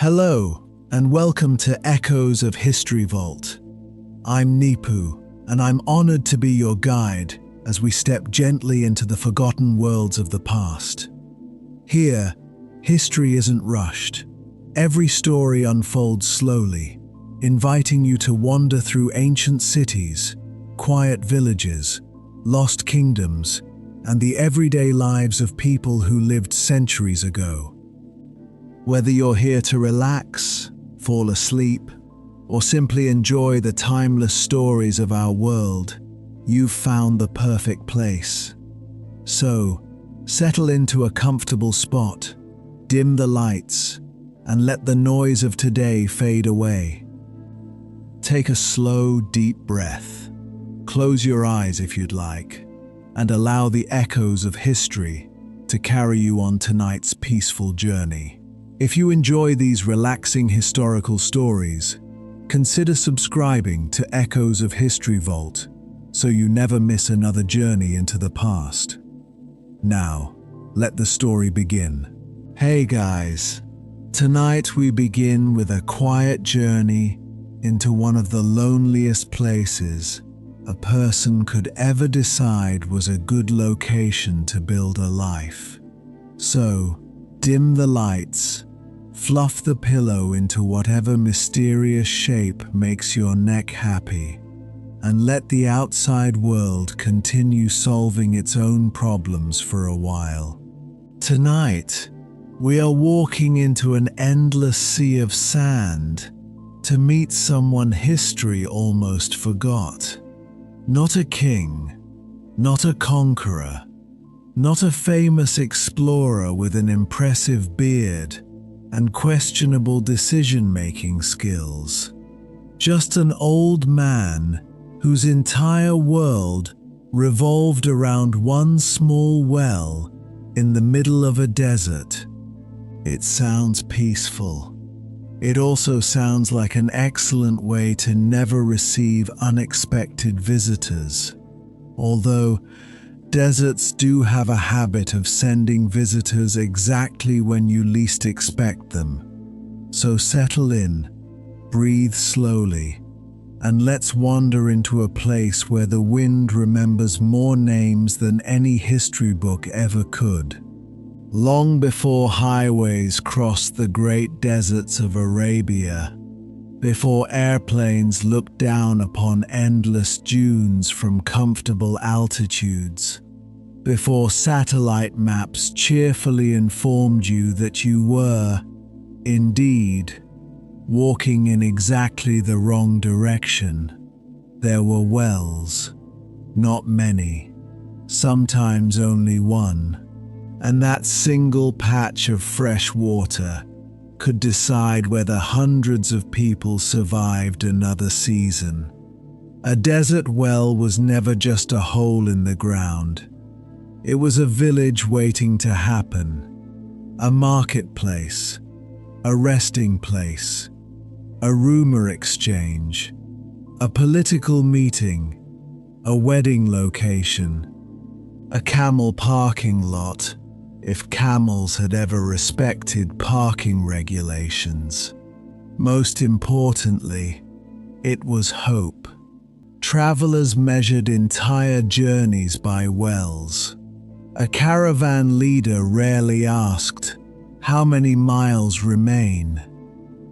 Hello, and welcome to Echoes of History Vault. I'm Nipu, and I'm honored to be your guide as we step gently into the forgotten worlds of the past. Here, history isn't rushed. Every story unfolds slowly, inviting you to wander through ancient cities, quiet villages, lost kingdoms, and the everyday lives of people who lived centuries ago. Whether you're here to relax, fall asleep, or simply enjoy the timeless stories of our world, you've found the perfect place. So, settle into a comfortable spot, dim the lights, and let the noise of today fade away. Take a slow, deep breath. Close your eyes if you'd like, and allow the echoes of history to carry you on tonight's peaceful journey. If you enjoy these relaxing historical stories, consider subscribing to Echoes of History Vault so you never miss another journey into the past. Now, let the story begin. Hey guys, tonight we begin with a quiet journey into one of the loneliest places a person could ever decide was a good location to build a life. So, dim the lights, fluff the pillow into whatever mysterious shape makes your neck happy, and let the outside world continue solving its own problems for a while. Tonight, we are walking into an endless sea of sand to meet someone history almost forgot. Not a king, not a conqueror, not a famous explorer with an impressive beard and questionable decision-making skills. Just an old man whose entire world revolved around one small well in the middle of a desert. It sounds peaceful. It also sounds like an excellent way to never receive unexpected visitors. Although deserts do have a habit of sending visitors exactly when you least expect them. So settle in, breathe slowly, and let's wander into a place where the wind remembers more names than any history book ever could. Long before highways crossed the great deserts of Arabia, before airplanes looked down upon endless dunes from comfortable altitudes, before satellite maps cheerfully informed you that you were, indeed, walking in exactly the wrong direction, there were wells, not many, sometimes only one, and that single patch of fresh water could decide whether hundreds of people survived another season. A desert well was never just a hole in the ground. It was a village waiting to happen, a marketplace, a resting place, a rumor exchange, a political meeting, a wedding location, a camel parking lot, if camels had ever respected parking regulations. Most importantly, it was hope. Travelers measured entire journeys by wells. A caravan leader rarely asked, "How many miles remain?"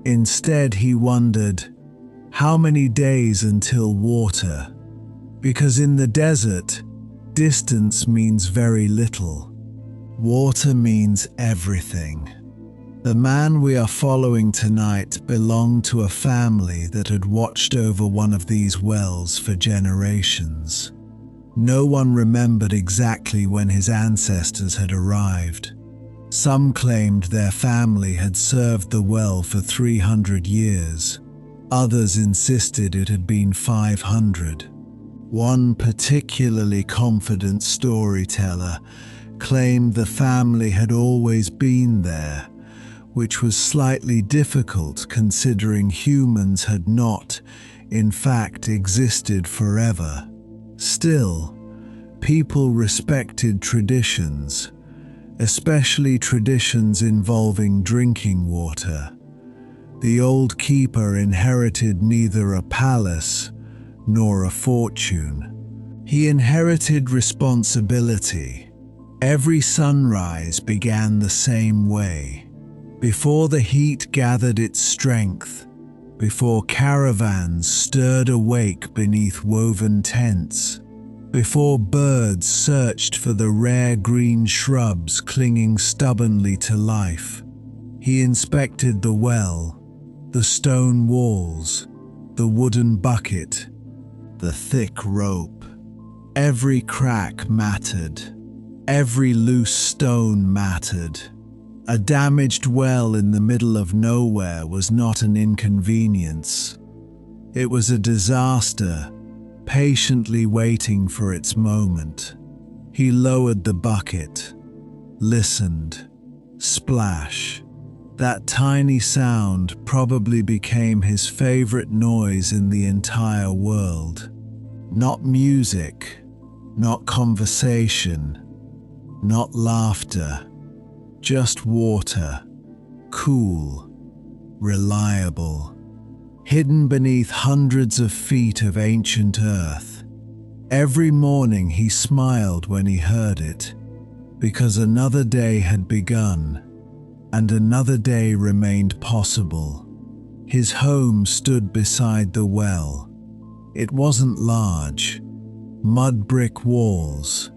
Instead, he wondered, "How many days until water?" Because in the desert, distance means very little. Water means everything. The man we are following tonight belonged to a family that had watched over one of these wells for generations. No one remembered exactly when his ancestors had arrived. Some claimed their family had served the well for 300 years. Others insisted it had been 500. One particularly confident storyteller claimed the family had always been there, which was slightly difficult considering humans had not, in fact, existed forever. Still, people respected traditions, especially traditions involving drinking water, The old keeper inherited neither a palace nor a fortune. He inherited responsibility. Every sunrise began the same way. Before the heat gathered its strength, before caravans stirred awake beneath woven tents, before birds searched for the rare green shrubs clinging stubbornly to life, he inspected the well, the stone walls, the wooden bucket, the thick rope. Every crack mattered. Every loose stone mattered. A damaged well in the middle of nowhere was not an inconvenience. It was a disaster, patiently waiting for its moment. He lowered the bucket, listened. Splash. That tiny sound probably became his favorite noise in the entire world. Not music, not conversation, not laughter. Just water, cool, reliable, hidden beneath hundreds of feet of ancient earth. Every morning he smiled when he heard it, because another day had begun, and another day remained possible. His home stood beside the well. It wasn't large. Mud brick walls,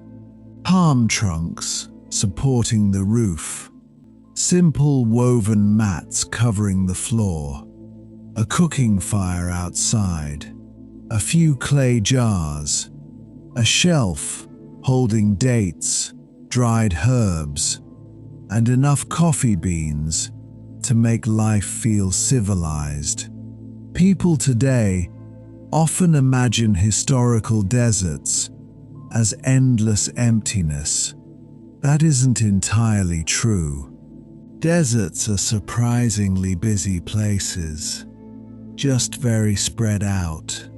palm trunks supporting the roof, simple woven mats covering the floor, a cooking fire outside, a few clay jars, a shelf holding dates, dried herbs, and enough coffee beans to make life feel civilized. People today often imagine historical deserts as endless emptiness. That isn't entirely true. Deserts are surprisingly busy places, just very spread out.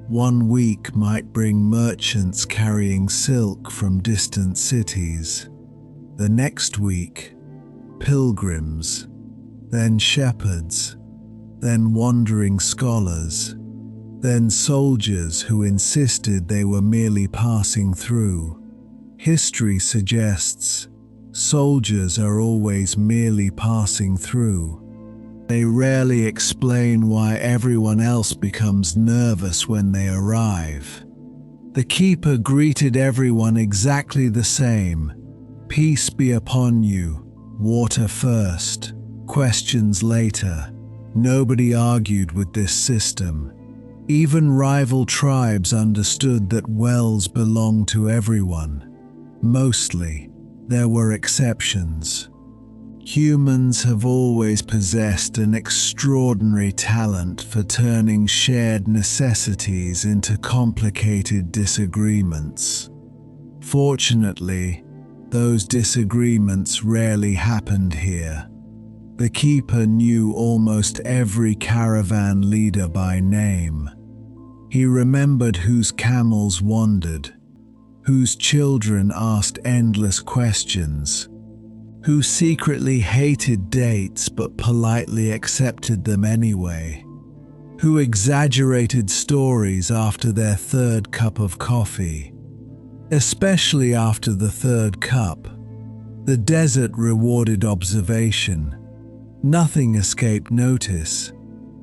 One week might bring merchants carrying silk from distant cities. The next week, pilgrims, then shepherds, then wandering scholars, then soldiers who insisted they were merely passing through. History suggests soldiers are always merely passing through. They rarely explain why everyone else becomes nervous when they arrive. The keeper greeted everyone exactly the same. Peace be upon you. Water first, questions later. Nobody argued with this system. Even rival tribes understood that wells belonged to everyone. Mostly, there were exceptions. Humans have always possessed an extraordinary talent for turning shared necessities into complicated disagreements. Fortunately, those disagreements rarely happened here. The keeper knew almost every caravan leader by name. He remembered whose camels wandered, whose children asked endless questions, who secretly hated dates but politely accepted them anyway, who exaggerated stories after their third cup of coffee. Especially after the third cup, the desert rewarded observation. Nothing escaped notice.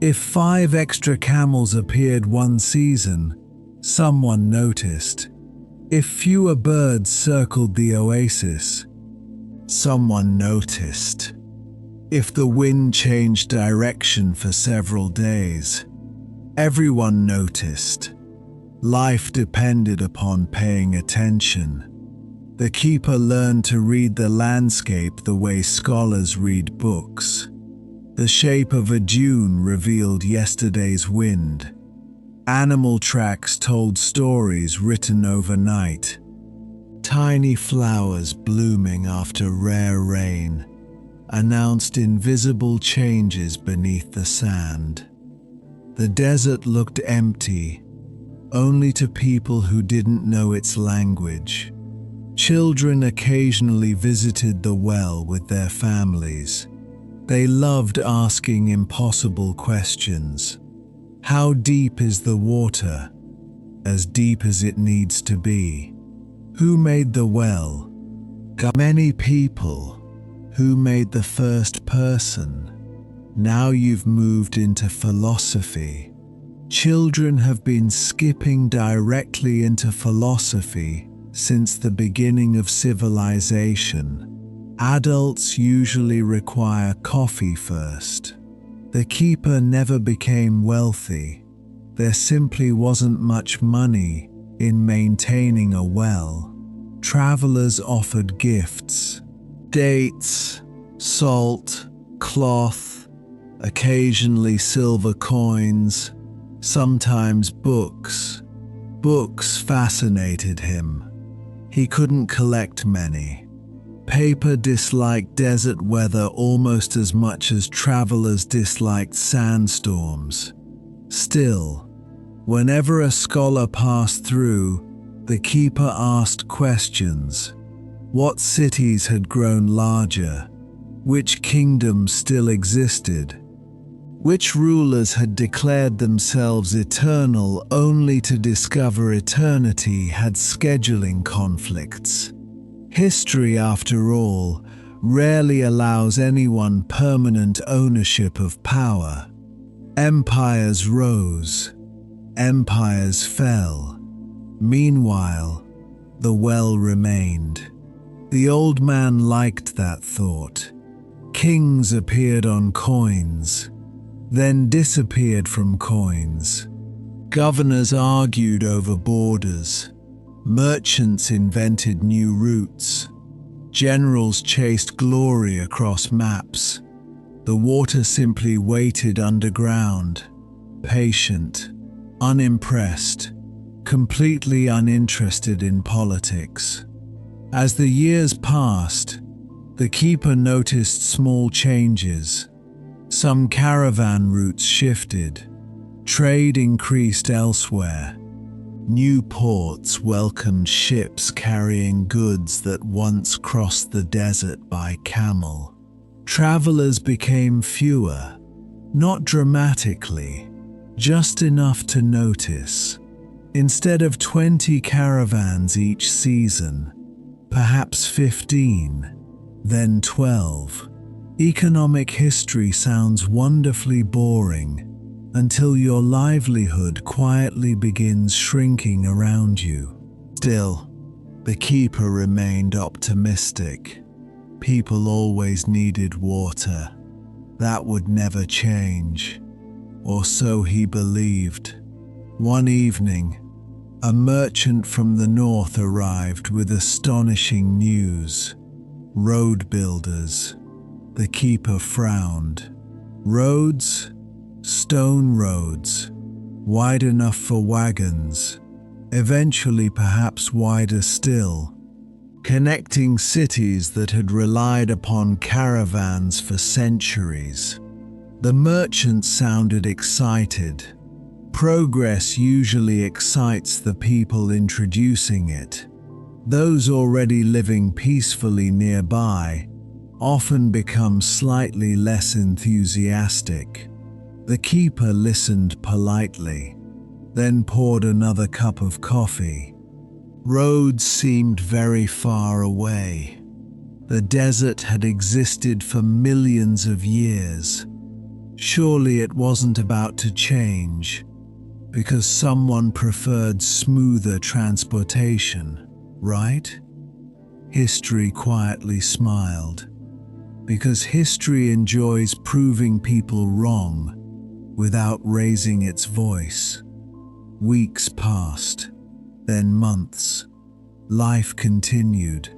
If 5 extra camels appeared one season, someone noticed. If fewer birds circled the oasis, someone noticed. If the wind changed direction for several days, everyone noticed. Life depended upon paying attention. The keeper learned to read the landscape the way scholars read books. The shape of a dune revealed yesterday's wind. Animal tracks told stories written overnight. Tiny flowers blooming after rare rain announced invisible changes beneath the sand. The desert looked empty, only to people who didn't know its language. Children occasionally visited the well with their families. They loved asking impossible questions. How deep is the water? As deep as it needs to be. Who made the well? Many people. Who made the first person? Now you've moved into philosophy. Children have been skipping directly into philosophy since the beginning of civilization. Adults usually require coffee first. The keeper never became wealthy. There simply wasn't much money in maintaining a well. Travelers offered gifts: dates, salt, cloth, occasionally silver coins, sometimes books. Books fascinated him. He couldn't collect many. Paper disliked desert weather almost as much as travelers disliked sandstorms. Still, whenever a scholar passed through, the keeper asked questions. What cities had grown larger? Which kingdoms still existed? Which rulers had declared themselves eternal only to discover eternity had scheduling conflicts? History, after all, rarely allows anyone permanent ownership of power. Empires rose. Empires fell. Meanwhile, the well remained. The old man liked that thought. Kings appeared on coins, then disappeared from coins. Governors argued over borders. Merchants invented new routes. Generals chased glory across maps. The water simply waited underground, patient, unimpressed, completely uninterested in politics. As the years passed, the keeper noticed small changes. Some caravan routes shifted. Trade increased elsewhere. New ports welcomed ships carrying goods that once crossed the desert by camel. Travelers became fewer, not dramatically, just enough to notice. Instead of 20 caravans each season, perhaps 15, then 12. Economic history sounds wonderfully boring until your livelihood quietly begins shrinking around you. Still, the keeper remained optimistic. People always needed water. That would never change, or so he believed. One evening, a merchant from the north arrived with astonishing news. Road builders. The keeper frowned. Roads? Stone roads, wide enough for wagons, eventually perhaps wider still, connecting cities that had relied upon caravans for centuries. The merchant sounded excited. Progress usually excites the people introducing it. Those already living peacefully nearby often become slightly less enthusiastic. The keeper listened politely, then poured another cup of coffee. Roads seemed very far away. The desert had existed for millions of years. Surely it wasn't about to change, because someone preferred smoother transportation, right? History quietly smiled, because history enjoys proving people wrong without raising its voice. Weeks passed, then months. Life continued.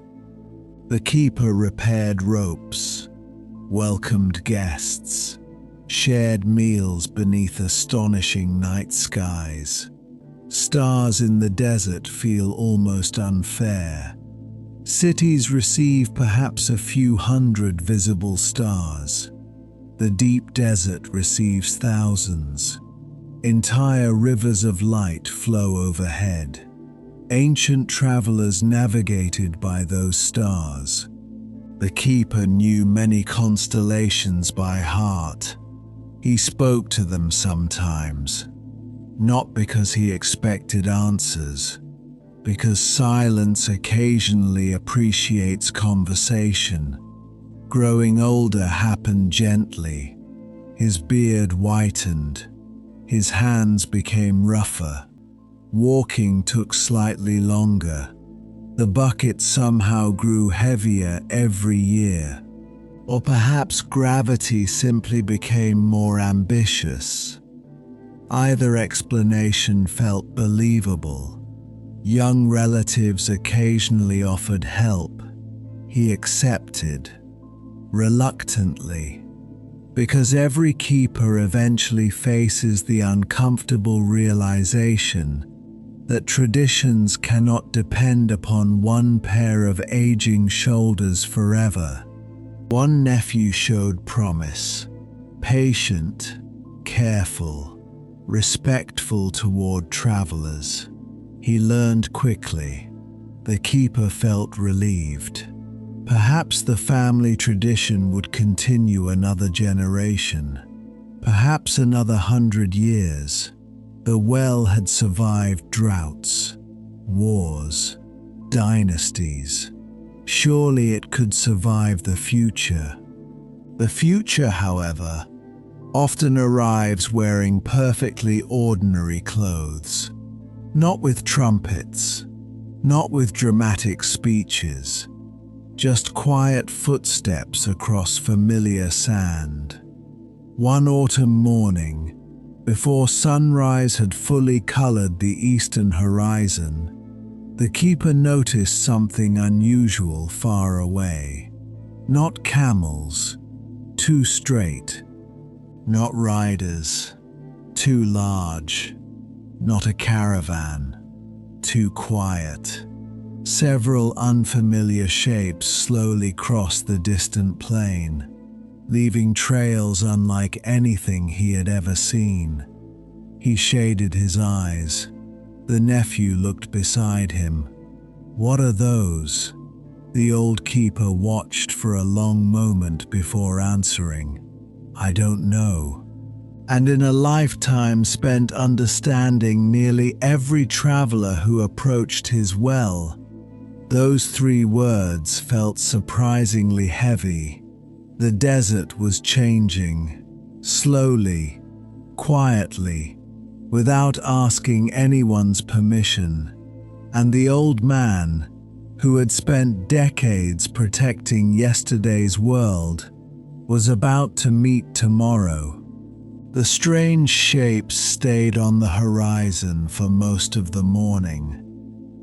The keeper repaired ropes, welcomed guests, shared meals beneath astonishing night skies. Stars in the desert feel almost unfair. Cities receive perhaps a few hundred visible stars. The deep desert receives thousands. Entire rivers of light flow overhead. Ancient travelers navigated by those stars. The keeper knew many constellations by heart. He spoke to them sometimes, not because he expected answers, because silence occasionally appreciates conversation. Growing older happened gently. His beard whitened. His hands became rougher. Walking took slightly longer. The bucket somehow grew heavier every year. Or perhaps gravity simply became more ambitious. Either explanation felt believable. Young relatives occasionally offered help. He accepted, reluctantly, because every keeper eventually faces the uncomfortable realization that traditions cannot depend upon one pair of aging shoulders forever. One nephew showed promise, patient, careful, respectful toward travelers. He learned quickly. The keeper felt relieved. Perhaps the family tradition would continue another generation, perhaps another 100 years. The well had survived droughts, wars, dynasties. Surely it could survive the future. The future, however, often arrives wearing perfectly ordinary clothes. Not with trumpets, not with dramatic speeches, just quiet footsteps across familiar sand. One autumn morning, before sunrise had fully colored the eastern horizon, the keeper noticed something unusual far away. Not camels, too straight. Not riders, too large. Not a caravan, too quiet. Several unfamiliar shapes slowly crossed the distant plain, leaving trails unlike anything he had ever seen. He shaded his eyes. The nephew looked beside him. "What are those?" The old keeper watched for a long moment before answering. "I don't know." And in a lifetime spent understanding nearly every traveler who approached his well, those 3 words felt surprisingly heavy. The desert was changing, slowly, quietly, without asking anyone's permission, and the old man, who had spent decades protecting yesterday's world, was about to meet tomorrow. The strange shapes stayed on the horizon for most of the morning.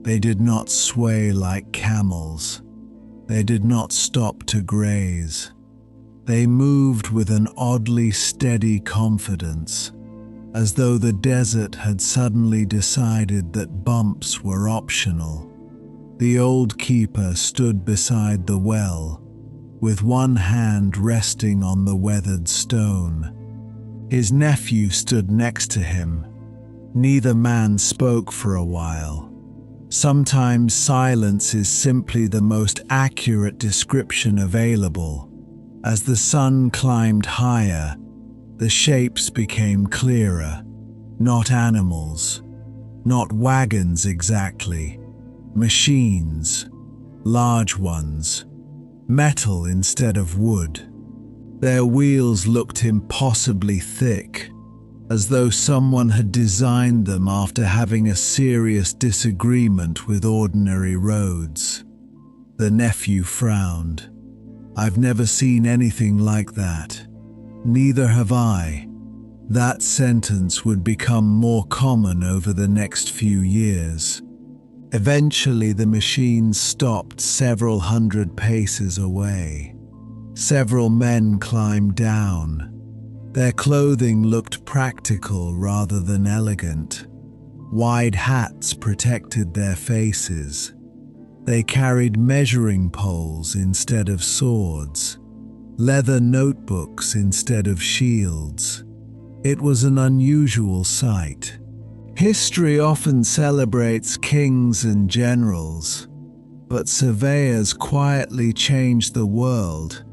They did not sway like camels. They did not stop to graze. They moved with an oddly steady confidence, as though the desert had suddenly decided that bumps were optional. The old keeper stood beside the well, with one hand resting on the weathered stone. His nephew stood next to him. Neither man spoke for a while. Sometimes silence is simply the most accurate description available. As the sun climbed higher, the shapes became clearer. Not animals, not wagons exactly. Machines, large ones, metal instead of wood. Their wheels looked impossibly thick, as though someone had designed them after having a serious disagreement with ordinary roads. The nephew frowned. "I've never seen anything like that." "Neither have I." That sentence would become more common over the next few years. Eventually, the machines stopped several hundred paces away. Several men climbed down. Their clothing looked practical rather than elegant. Wide hats protected their faces. They carried measuring poles instead of swords, leather notebooks instead of shields. It was an unusual sight. History often celebrates kings and generals, But surveyors quietly change the world,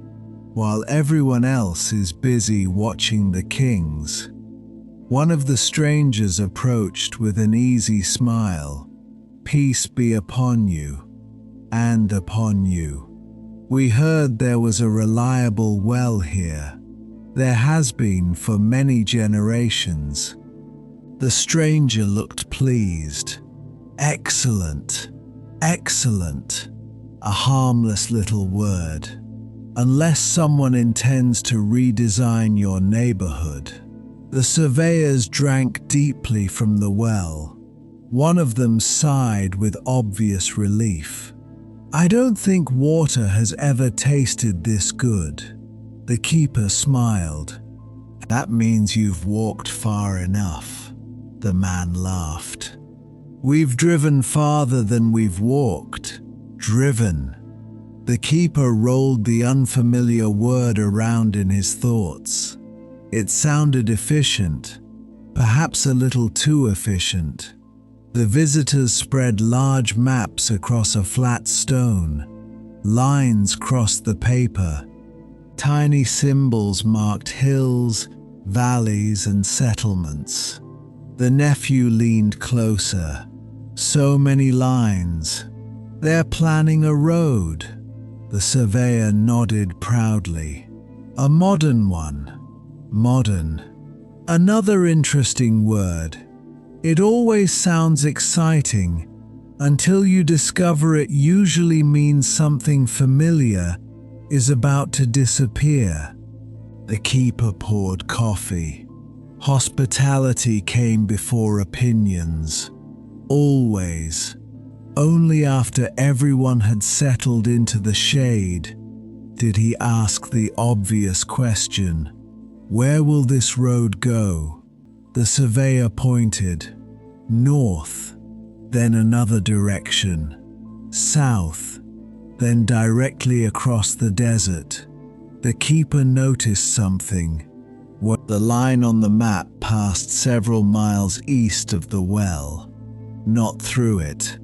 while everyone else is busy watching the kings. One of the strangers approached with an easy smile. "Peace be upon you, and upon you. We heard there was a reliable well here. There has been for many generations." The stranger looked pleased. "Excellent, excellent. A harmless little word. Unless someone intends to redesign your neighborhood." The surveyors drank deeply from the well. One of them sighed with obvious relief. "I don't think water has ever tasted this good." The keeper smiled. "That means you've walked far enough." The man laughed. "We've driven farther than we've walked." Driven. The keeper rolled the unfamiliar word around in his thoughts. It sounded efficient, perhaps a little too efficient. The visitors spread large maps across a flat stone. Lines crossed the paper. Tiny symbols marked hills, valleys, and settlements. The nephew leaned closer. "So many lines. They're planning a road." The surveyor nodded proudly. "A modern one." Modern. Another interesting word. It always sounds exciting until you discover it usually means something familiar is about to disappear. The keeper poured coffee. Hospitality came before opinions. Always. Only after everyone had settled into the shade did he ask the obvious question, "Where will this road go?" The surveyor pointed. "North, then another direction. South, then directly across the desert." The keeper noticed something. The line on the map passed several miles east of the well. Not through it.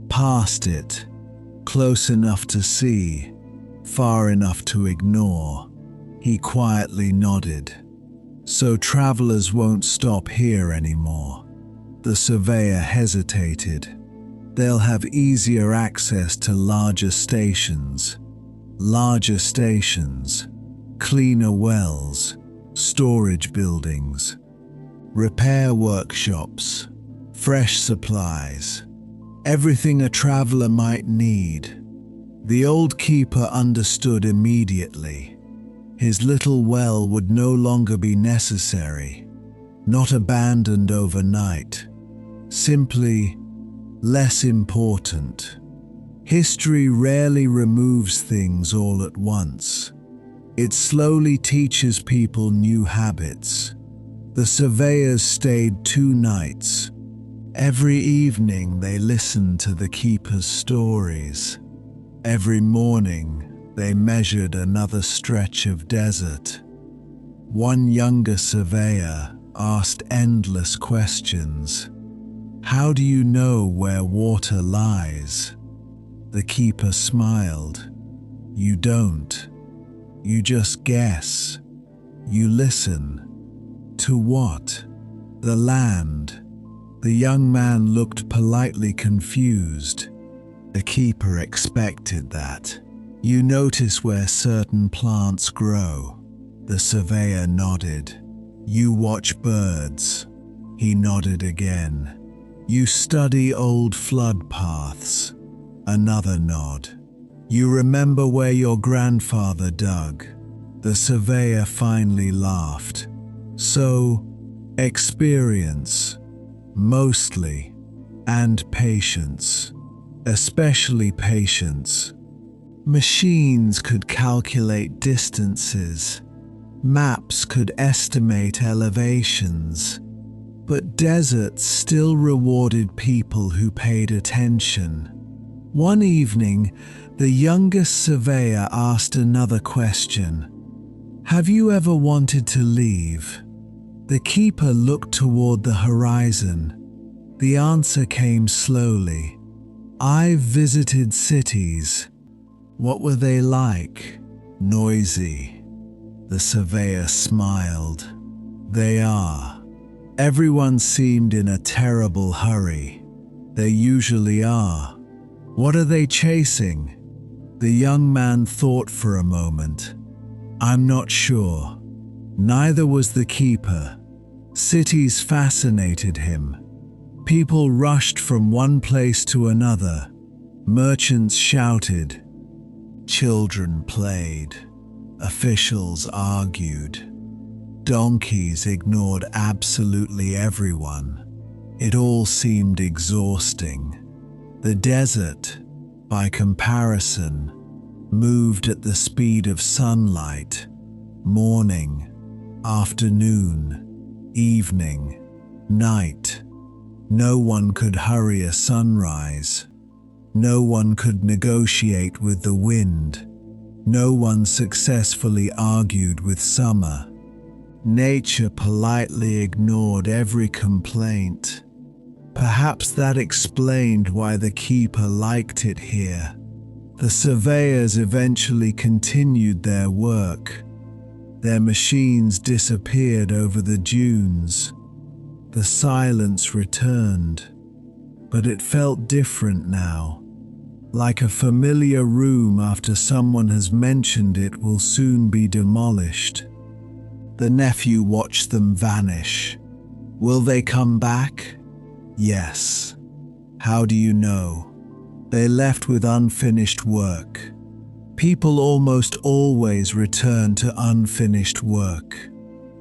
Past it. Close enough to see. Far enough to ignore. He quietly nodded. "So travelers won't stop here anymore." The surveyor hesitated. "They'll have easier access to larger stations. Larger stations. Cleaner wells. Storage buildings. Repair workshops. Fresh supplies. Everything a traveler might need." The old keeper understood immediately. His little well would no longer be necessary, not abandoned overnight, simply less important. History rarely removes things all at once. It slowly teaches people new habits. The surveyors stayed 2 nights. Every evening they listened to the keeper's stories. Every morning they measured another stretch of desert. One younger surveyor asked endless questions. "How do you know where water lies?" The keeper smiled. "You don't. You just guess. You listen." "To what?" "The land." The young man looked politely confused. The keeper expected that. "You notice where certain plants grow." The surveyor nodded. "You watch birds." He nodded again. "You study old flood paths." Another nod. "You remember where your grandfather dug." The surveyor finally laughed. "So, experience. Mostly. And patience. Especially patience." Machines could calculate distances. Maps could estimate elevations. But deserts still rewarded people who paid attention. One evening, the youngest surveyor asked another question. "Have you ever wanted to leave?" The keeper looked toward the horizon. The answer came slowly. I've visited cities. What were they like? Noisy. The surveyor smiled. They are. Everyone seemed in a terrible hurry. They usually are. What are they chasing? The young man thought for a moment. I'm not sure. Neither was the keeper. Cities fascinated him. People rushed from one place to another. Merchants shouted. Children played. Officials argued. Donkeys ignored absolutely everyone. It all seemed exhausting. The desert, by comparison, moved at the speed of sunlight. Morning, afternoon, evening, night. No one could hurry a sunrise. No one could negotiate with the wind. No one successfully argued with summer. Nature politely ignored every complaint. Perhaps that explained why the keeper liked it here. The surveyors eventually continued their work. Their machines disappeared over the dunes. The silence returned, but it felt different now, like a familiar room after someone has mentioned it will soon be demolished. The nephew watched them vanish. Will they come back? Yes. How do you know? They left with unfinished work. People almost always return to unfinished work.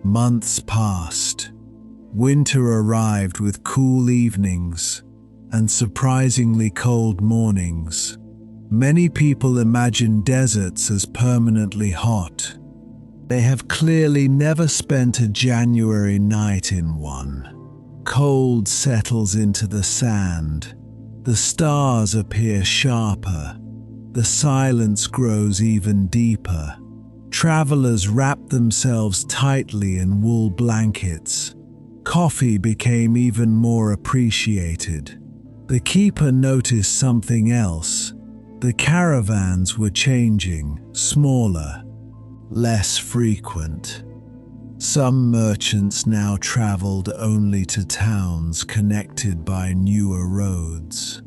Months passed. Winter arrived with cool evenings and surprisingly cold mornings. Many people imagine deserts as permanently hot. They have clearly never spent a January night in one. Cold settles into the sand. The stars appear sharper. The silence grows even deeper. Travelers wrap themselves tightly in wool blankets. Coffee became even more appreciated. The keeper noticed something else. The caravans were changing, smaller, less frequent. Some merchants now traveled only to towns connected by newer roads.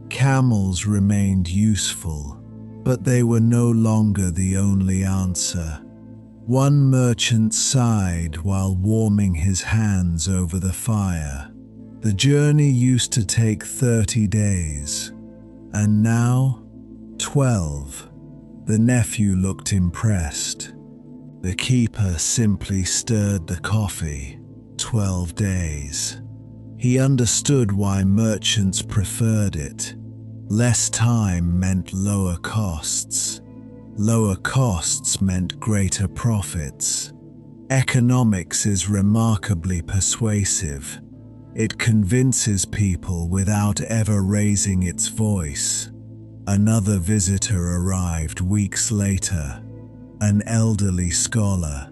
Camels remained useful, but they were no longer the only answer. One merchant sighed while warming his hands over the fire. The journey used to take 30 days, and now 12. The nephew looked impressed. The keeper simply stirred the coffee. 12 days. He understood why merchants preferred it. Less time meant lower costs. Lower costs meant greater profits. Economics is remarkably persuasive. It convinces people without ever raising its voice. Another visitor arrived weeks later. An elderly scholar.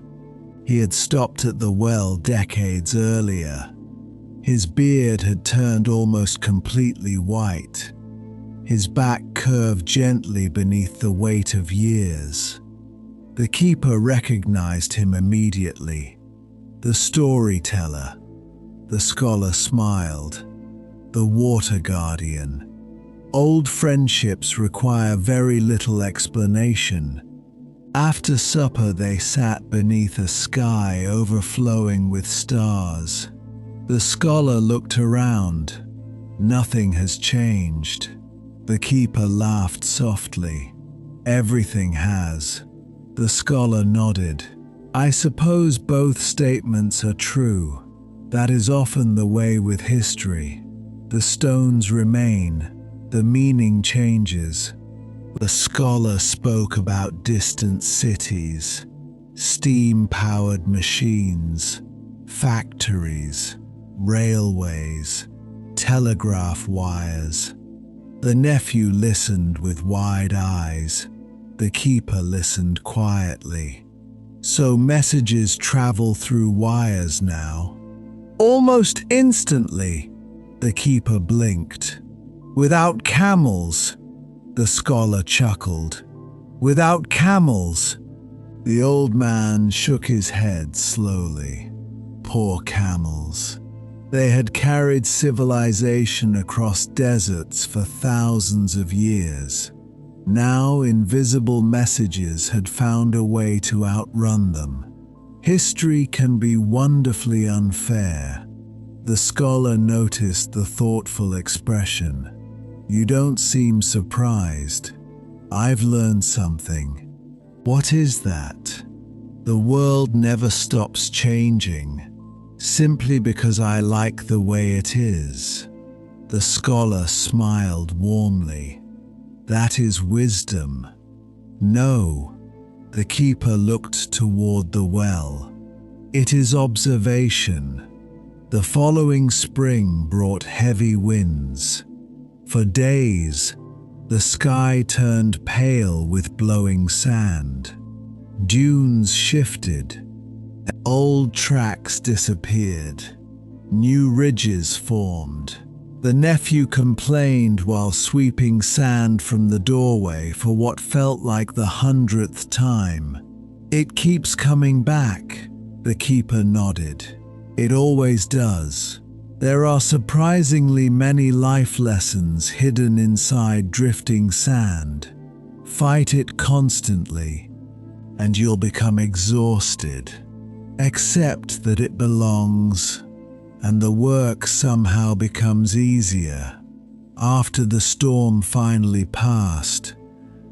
He had stopped at the well decades earlier. His beard had turned almost completely white. His back curved gently beneath the weight of years. The keeper recognized him immediately. The storyteller. The scholar smiled. The water guardian. Old friendships require very little explanation. After supper, they sat beneath a sky overflowing with stars. The scholar looked around. Nothing has changed. The keeper laughed softly. Everything has. The scholar nodded. I suppose both statements are true. That is often the way with history. The stones remain. The meaning changes. The scholar spoke about distant cities, steam-powered machines, factories, railways, telegraph wires. The nephew listened with wide eyes. The keeper listened quietly. So messages travel through wires now. Almost instantly, the keeper blinked. Without camels, the scholar chuckled. Without camels. The old man shook his head slowly. Poor camels. They had carried civilization across deserts for thousands of years. Now invisible messages had found a way to outrun them. History can be wonderfully unfair. The scholar noticed the thoughtful expression. You don't seem surprised. I've learned something. What is that? The world never stops changing, simply because I like the way it is. The scholar smiled warmly. That is wisdom. No, the keeper looked toward the well. It is observation. The following spring brought heavy winds. For days, the sky turned pale with blowing sand. Dunes shifted. Old tracks disappeared. New ridges formed. The nephew complained while sweeping sand from the doorway for what felt like the 100th time. It keeps coming back, the keeper nodded. It always does. There are surprisingly many life lessons hidden inside drifting sand. Fight it constantly, and you'll become exhausted. Accept that it belongs, and the work somehow becomes easier. After the storm finally passed,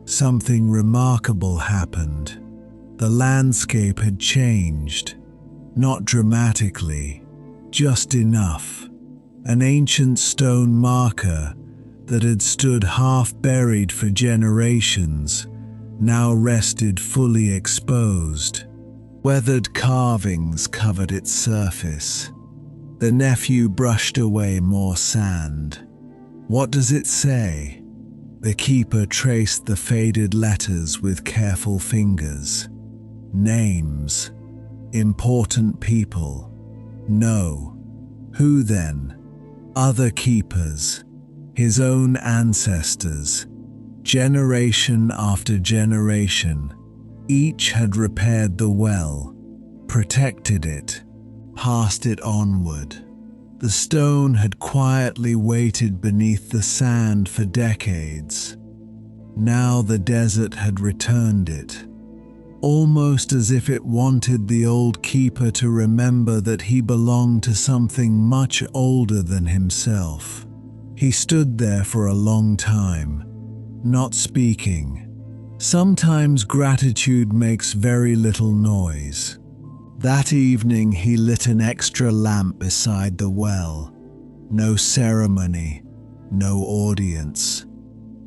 something remarkable happened. The landscape had changed, not dramatically, just enough. An ancient stone marker that had stood half-buried for generations now rested fully exposed. Weathered carvings covered its surface. The nephew brushed away more sand. What does it say? The keeper traced the faded letters with careful fingers. Names. Important people. No. Who then? Other keepers. His own ancestors. Generation after generation. Each had repaired the well, protected it, passed it onward. The stone had quietly waited beneath the sand for decades. Now the desert had returned it, almost as if it wanted the old keeper to remember that he belonged to something much older than himself. He stood there for a long time, not speaking. Sometimes gratitude makes very little noise. That evening he lit an extra lamp beside the well. No ceremony, no audience.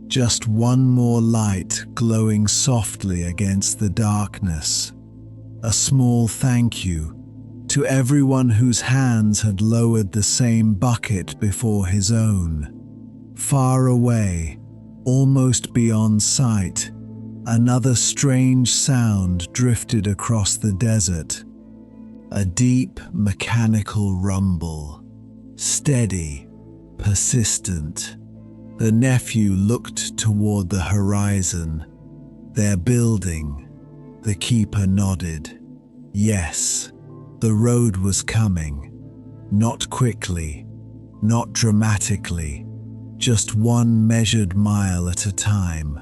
Just one more light glowing softly against the darkness. A small thank you to everyone whose hands had lowered the same bucket before his own. Far away, almost beyond sight, another strange sound drifted across the desert. A deep, mechanical rumble. Steady, persistent. The nephew looked toward the horizon. They're building. The keeper nodded. Yes, the road was coming. Not quickly, not dramatically, just one measured mile at a time.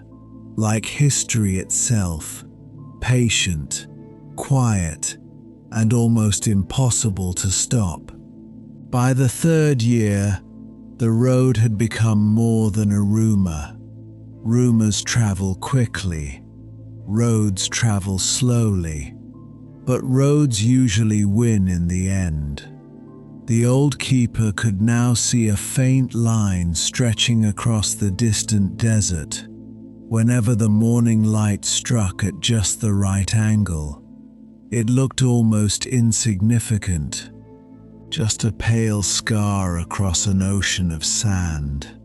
Like history itself, patient, quiet, and almost impossible to stop. By the third year, the road had become more than a rumor. Rumors travel quickly. Roads travel slowly. But roads usually win in the end. The old keeper could now see a faint line stretching across the distant desert. Whenever the morning light struck at just the right angle, it looked almost insignificant, just a pale scar across an ocean of sand.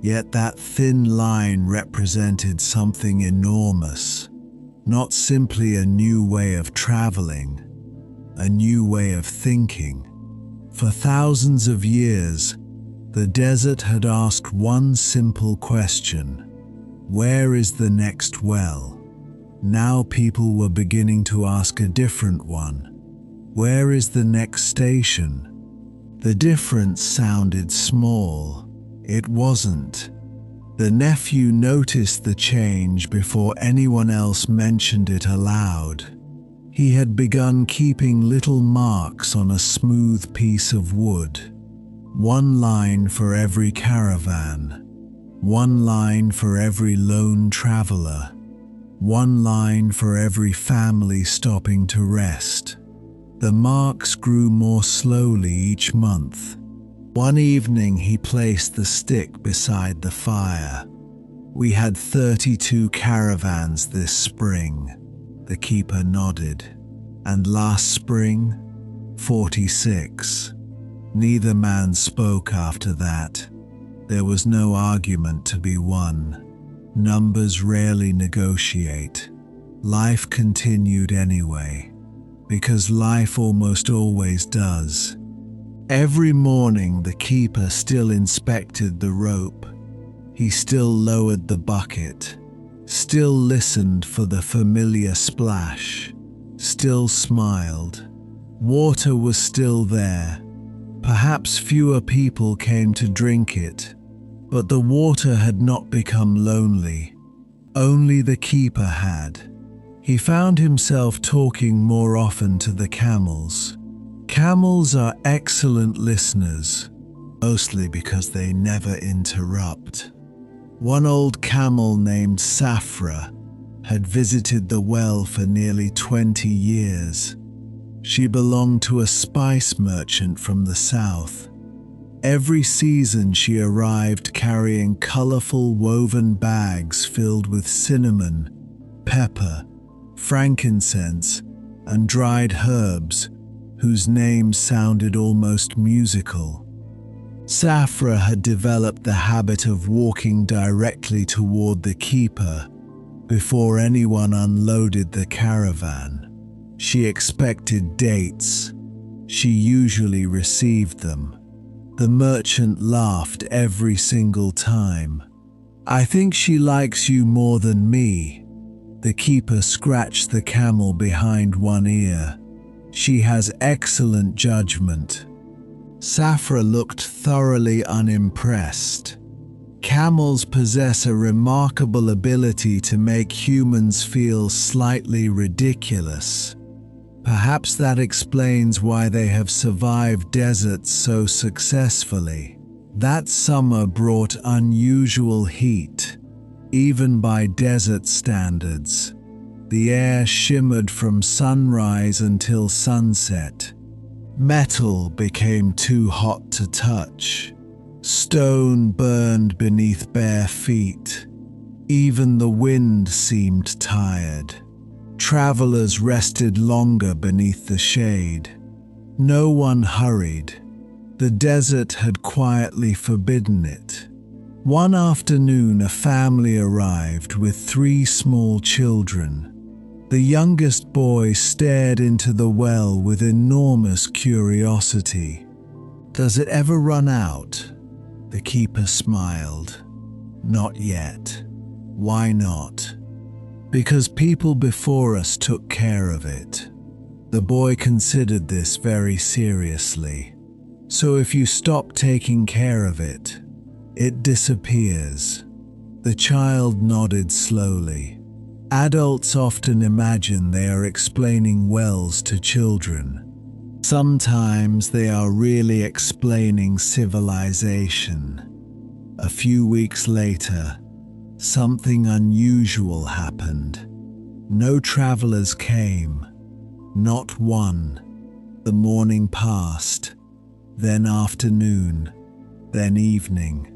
Yet that thin line represented something enormous, not simply a new way of traveling, a new way of thinking. For thousands of years, The desert had asked one simple question: where is the next well? Now people were beginning to ask a different one: where is the next station? The difference sounded small. It wasn't. The nephew noticed the change before anyone else mentioned it aloud. He had begun keeping little marks on a smooth piece of wood. One line for every caravan. One line for every lone traveler. One line for every family stopping to rest. The marks grew more slowly each month. One evening he placed the stick beside the fire. "We had 32 caravans this spring," the keeper nodded. "And last spring, 46. Neither man spoke after that. There was no argument to be won. Numbers rarely negotiate. Life continued anyway, because life almost always does. Every morning the keeper still inspected the rope. He still lowered the bucket, still listened for the familiar splash, still smiled. Water was still there. Perhaps fewer people came to drink it, but the water had not become lonely. Only the keeper had. He found himself talking more often to the camels. Camels are excellent listeners, mostly because they never interrupt. One old camel named Safra had visited the well for nearly 20 years. She belonged to a spice merchant from the south. Every season she arrived carrying colorful woven bags filled with cinnamon, pepper, frankincense, and dried herbs whose names sounded almost musical. Safra had developed the habit of walking directly toward the keeper before anyone unloaded the caravan. She expected dates. She usually received them. The merchant laughed every single time. "I think she likes you more than me." The keeper scratched the camel behind one ear. "She has excellent judgment." Safra looked thoroughly unimpressed. Camels possess a remarkable ability to make humans feel slightly ridiculous. Perhaps that explains why they have survived deserts so successfully. That summer brought unusual heat, even by desert standards. The air shimmered from sunrise until sunset. Metal became too hot to touch. Stone burned beneath bare feet. Even the wind seemed tired. Travelers rested longer beneath the shade. No one hurried. The desert had quietly forbidden it. One afternoon, a family arrived with 3 small children. The youngest boy stared into the well with enormous curiosity. "Does it ever run out?" The keeper smiled. "Not yet." "Why not?" "Because people before us took care of it." The boy considered this very seriously. "So if you stop taking care of it, it disappears." The child nodded slowly. Adults often imagine they are explaining wells to children. Sometimes they are really explaining civilization. A few weeks later, something unusual happened. No travelers came. Not one. The morning passed, then afternoon, then evening.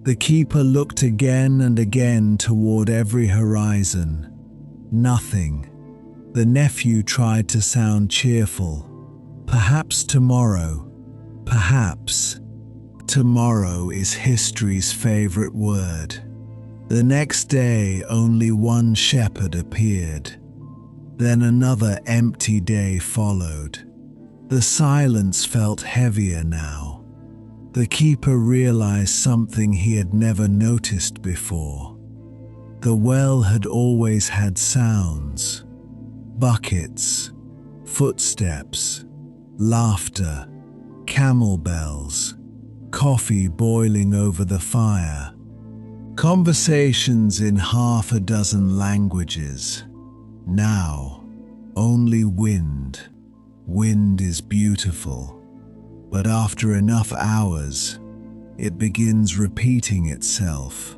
The keeper looked again and again toward every horizon. Nothing. The nephew tried to sound cheerful. "Perhaps tomorrow. Perhaps." Tomorrow is history's favorite word. The next day, only one shepherd appeared. Then another empty day followed. The silence felt heavier now. The keeper realized something he had never noticed before. The well had always had sounds: buckets, footsteps, laughter, camel bells, coffee boiling over the fire, conversations in half a dozen languages. Now, only wind. Wind is beautiful, but after enough hours, it begins repeating itself.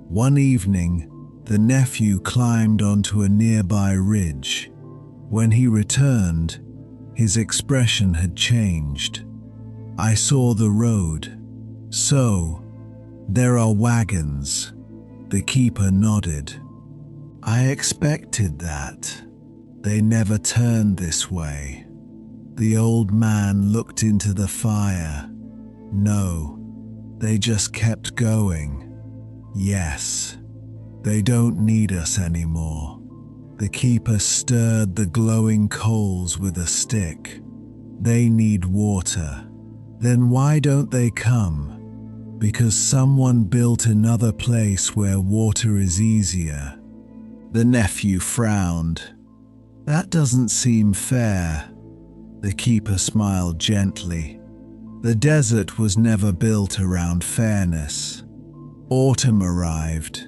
One evening, the nephew climbed onto a nearby ridge. When he returned, his expression had changed. "I saw the road." "So, there are wagons." The keeper nodded. "I expected that. They never turned this way." The old man looked into the fire. "No, they just kept going." "Yes, they don't need us anymore." The keeper stirred the glowing coals with a stick. "They need water." "Then why don't they come?" "Because someone built another place where water is easier." The nephew frowned. "That doesn't seem fair." The keeper smiled gently. The desert was never built around fairness. Autumn arrived.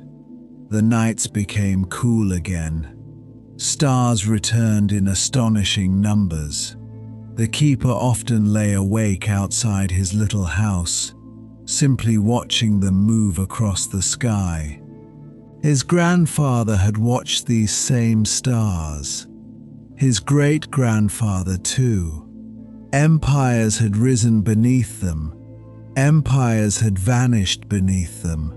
The nights became cool again. Stars returned in astonishing numbers. The keeper often lay awake outside his little house, simply watching them move across the sky. His grandfather had watched these same stars. His great-grandfather too. Empires had risen beneath them. Empires had vanished beneath them.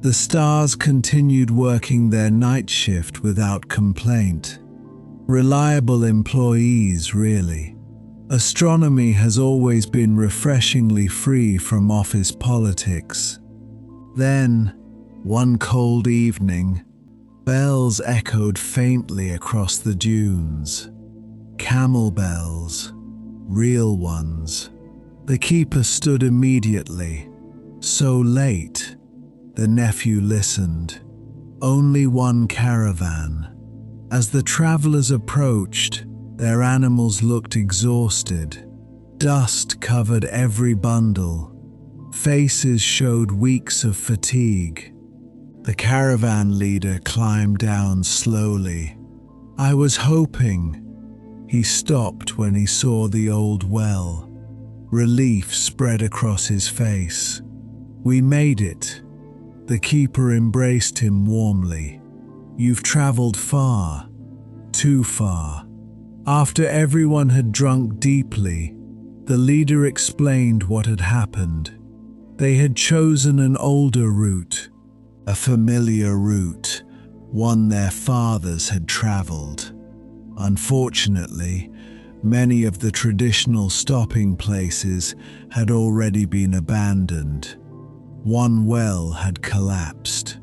The stars continued working their night shift without complaint. Reliable employees, really. Astronomy has always been refreshingly free from office politics. Then, one cold evening, bells echoed faintly across the dunes. Camel bells, real ones. The keeper stood immediately. So late. The nephew listened. Only one caravan. As the travelers approached, their animals looked exhausted. Dust covered every bundle. Faces showed weeks of fatigue. The caravan leader climbed down slowly. "I was hoping." He stopped when he saw the old well. Relief spread across his face. "We made it." The keeper embraced him warmly. "You've traveled far, too far." After everyone had drunk deeply, the leader explained what had happened. They had chosen an older route, a familiar route, one their fathers had traveled. Unfortunately, many of the traditional stopping places had already been abandoned. One well had collapsed.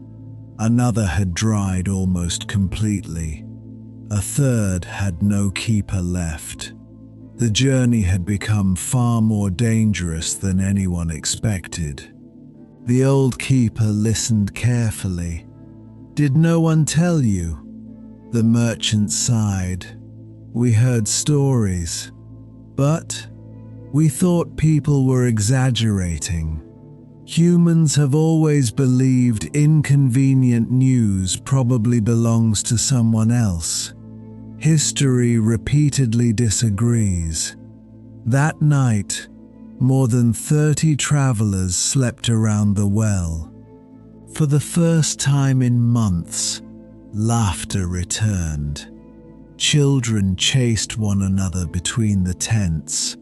Another had dried almost completely. A third had no keeper left. The journey had become far more dangerous than anyone expected. The old keeper listened carefully. "Did no one tell you?" The merchant sighed. "We heard stories, but we thought people were exaggerating. Humans have always believed inconvenient news probably belongs to someone else. History repeatedly disagrees." That night, more than 30 travelers slept around the well. For the first time in months, laughter returned. Children chased one another between the tents.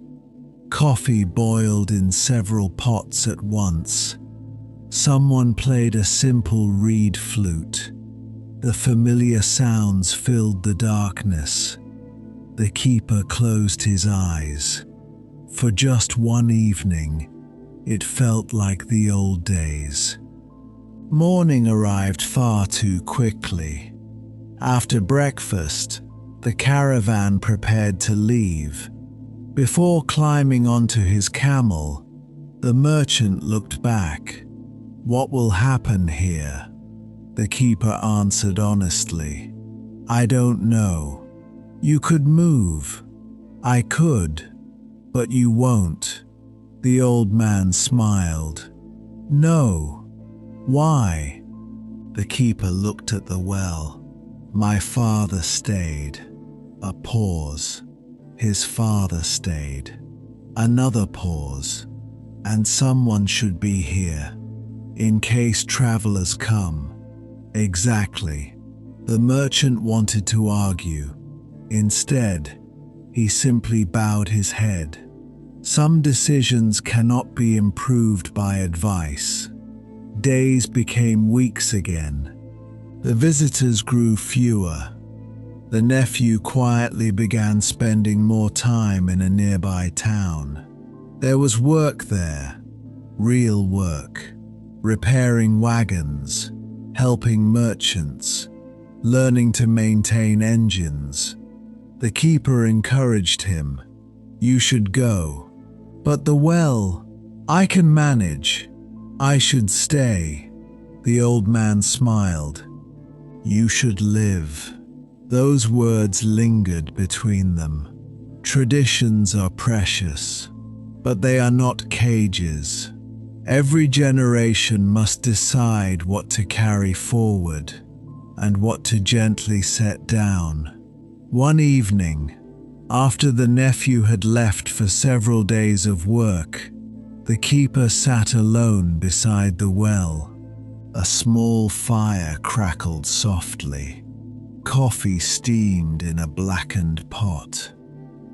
Coffee boiled in several pots at once. Someone played a simple reed flute. The familiar sounds filled the darkness. The keeper closed his eyes. For just one evening, it felt like the old days. Morning arrived far too quickly. After breakfast, the caravan prepared to leave. Before climbing onto his camel, The merchant looked back. "What will happen here?" The keeper answered honestly. "I don't know. You could move." "I could, but you won't." The old man smiled. "No. Why?" The keeper looked at the well. "My father stayed." A pause. "His father stayed." Another pause. "And someone should be here, in case travelers come." "Exactly." The merchant wanted to argue. Instead, he simply bowed his head. Some decisions cannot be improved by advice. Days became weeks again. The visitors grew fewer. The nephew quietly began spending more time in a nearby town. There was work there, real work, repairing wagons, helping merchants, learning to maintain engines. The keeper encouraged him. "You should go." "But the well, I can manage." "I should stay." The old man smiled. "You should live." Those words lingered between them. Traditions are precious, but they are not cages. Every generation must decide what to carry forward and what to gently set down. One evening, after the nephew had left for several days of work, the keeper sat alone beside the well. A small fire crackled softly. Coffee steamed in a blackened pot.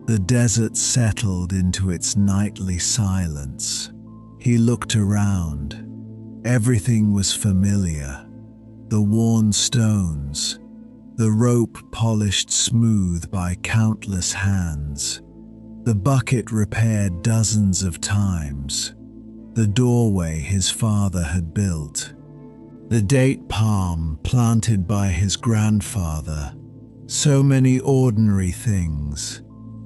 The desert settled into its nightly silence. He looked around. Everything was familiar. The worn stones, the rope polished smooth by countless hands, the bucket repaired dozens of times, the doorway his father had built, the date palm planted by his grandfather. So many ordinary things.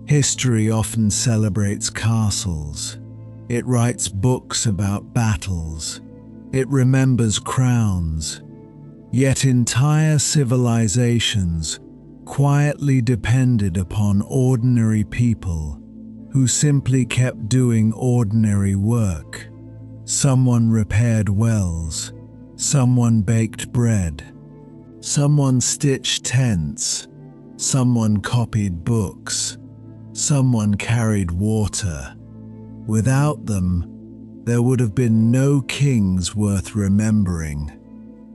History often celebrates castles. It writes books about battles. It remembers crowns. Yet entire civilizations quietly depended upon ordinary people who simply kept doing ordinary work. Someone repaired wells. Someone baked bread. Someone stitched tents. Someone copied books. Someone carried water. Without them, there would have been no kings worth remembering.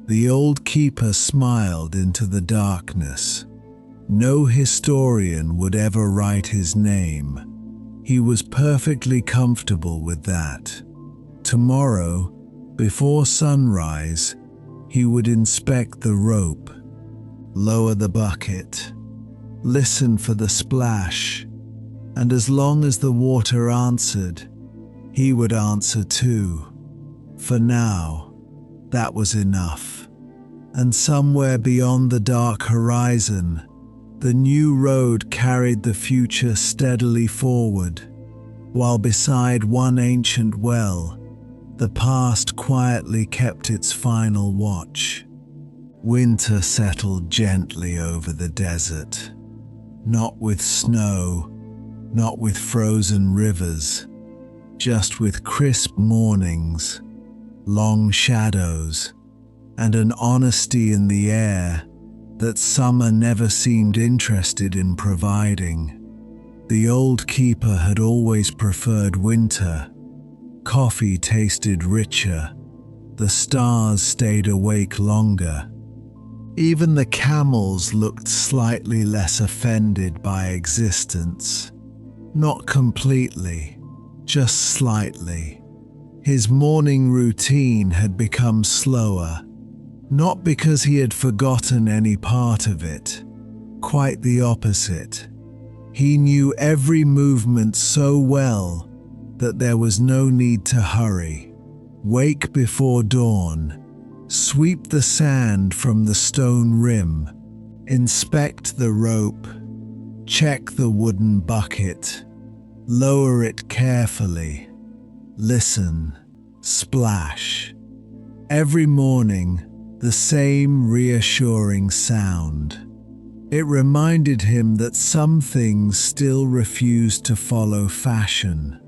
The old keeper smiled into the darkness. No historian would ever write his name. He was perfectly comfortable with that. Tomorrow, before sunrise, he would inspect the rope, lower the bucket, listen for the splash, and as long as the water answered, he would answer too. For now, that was enough. And somewhere beyond the dark horizon, the new road carried the future steadily forward, while beside one ancient well, the past quietly kept its final watch. Winter settled gently over the desert, not with snow, not with frozen rivers, just with crisp mornings, long shadows, and an honesty in the air that summer never seemed interested in providing. The old keeper had always preferred winter. Coffee tasted richer. The stars stayed awake longer. Even the camels looked slightly less offended by existence. Not completely, just slightly. His morning routine had become slower, not because he had forgotten any part of it. Quite the opposite. He knew every movement so well that there was no need to hurry. Wake before dawn, sweep the sand from the stone rim, inspect the rope, check the wooden bucket, lower it carefully. Listen. Splash. Every morning, the same reassuring sound. It reminded him that some things still refused to follow fashion.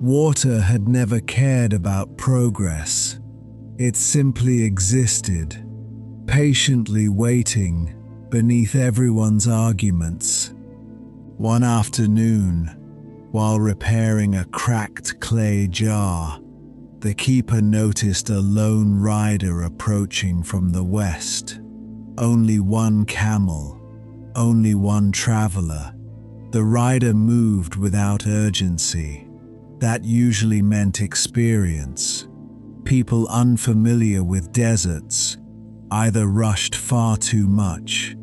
Water had never cared about progress. It simply existed, patiently waiting beneath everyone's arguments. One afternoon, while repairing a cracked clay jar, the keeper noticed a lone rider approaching from the west. Only one camel, only one traveler. The rider moved without urgency. That usually meant experience. People unfamiliar with deserts either rushed far too much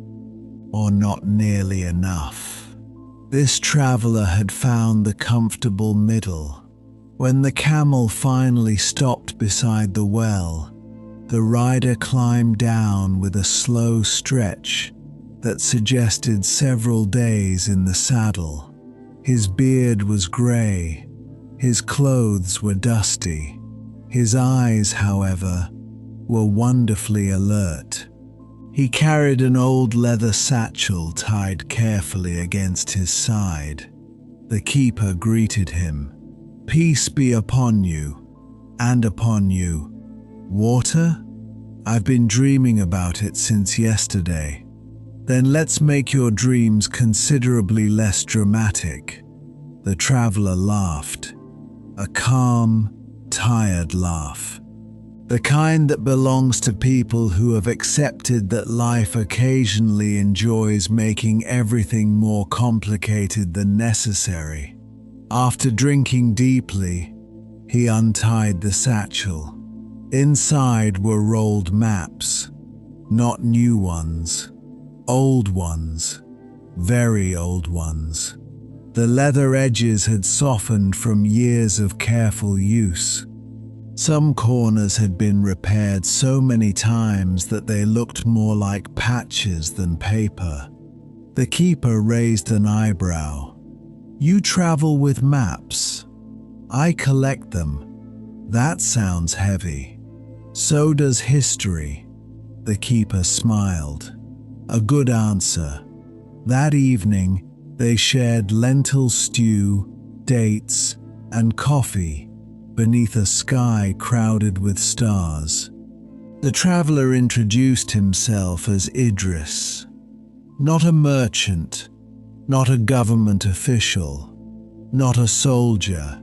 or not nearly enough. This traveler had found the comfortable middle. When the camel finally stopped beside the well, the rider climbed down with a slow stretch that suggested several days in the saddle. His beard was grey, his clothes were dusty. His eyes, however, were wonderfully alert. He carried an old leather satchel tied carefully against his side. The keeper greeted him. "Peace be upon you, and upon you. Water? I've been dreaming about it since yesterday." "Then let's make your dreams considerably less dramatic." The traveler laughed. A calm, tired laugh. The kind that belongs to people who have accepted that life occasionally enjoys making everything more complicated than necessary. After drinking deeply, he untied the satchel. Inside were rolled maps, not new ones, old ones, very old ones. The leather edges had softened from years of careful use. Some corners had been repaired so many times that they looked more like patches than paper. The keeper raised an eyebrow. "You travel with maps. I collect them. That sounds heavy." "So does history." The keeper smiled. "A good answer." That evening, they shared lentil stew, dates, and coffee beneath a sky crowded with stars. The traveler introduced himself as Idris. Not a merchant, not a government official, not a soldier,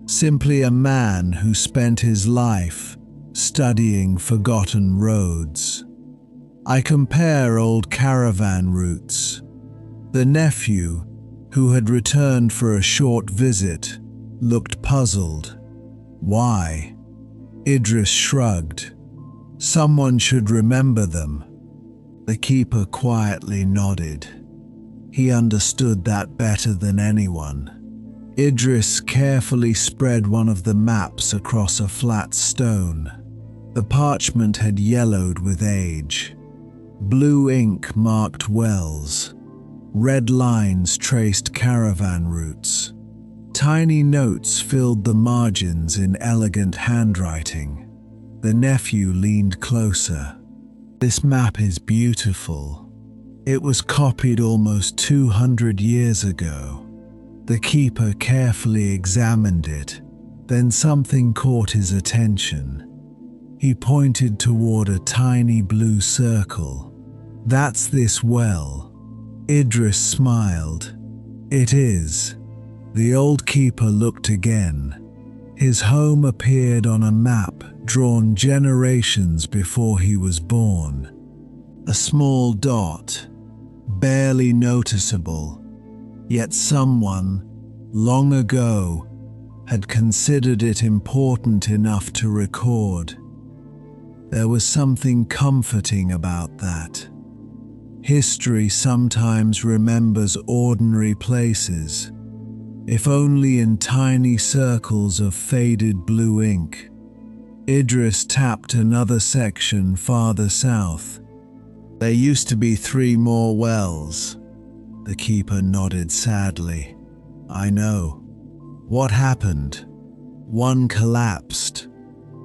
simply a man who spent his life studying forgotten roads. "I compare old caravan routes." The nephew, who had returned for a short visit, looked puzzled. "Why?" Idris shrugged. "Someone should remember them." The keeper quietly nodded. He understood that better than anyone. Idris carefully spread one of the maps across a flat stone. The parchment had yellowed with age. Blue ink marked wells. Red lines traced caravan routes. Tiny notes filled the margins in elegant handwriting. The nephew leaned closer. "This map is beautiful. It was copied almost 200 years ago." The keeper carefully examined it, then something caught his attention. He pointed toward a tiny blue circle. "That's this well." Idris smiled. "It is." The old keeper looked again. His home appeared on a map drawn generations before he was born. A small dot, barely noticeable, yet someone, long ago, had considered it important enough to record. There was something comforting about that. History sometimes remembers ordinary places, if only in tiny circles of faded blue ink. Idris tapped another section farther south. "There used to be 3 more wells." The keeper nodded sadly. "I know." "What happened?" One collapsed,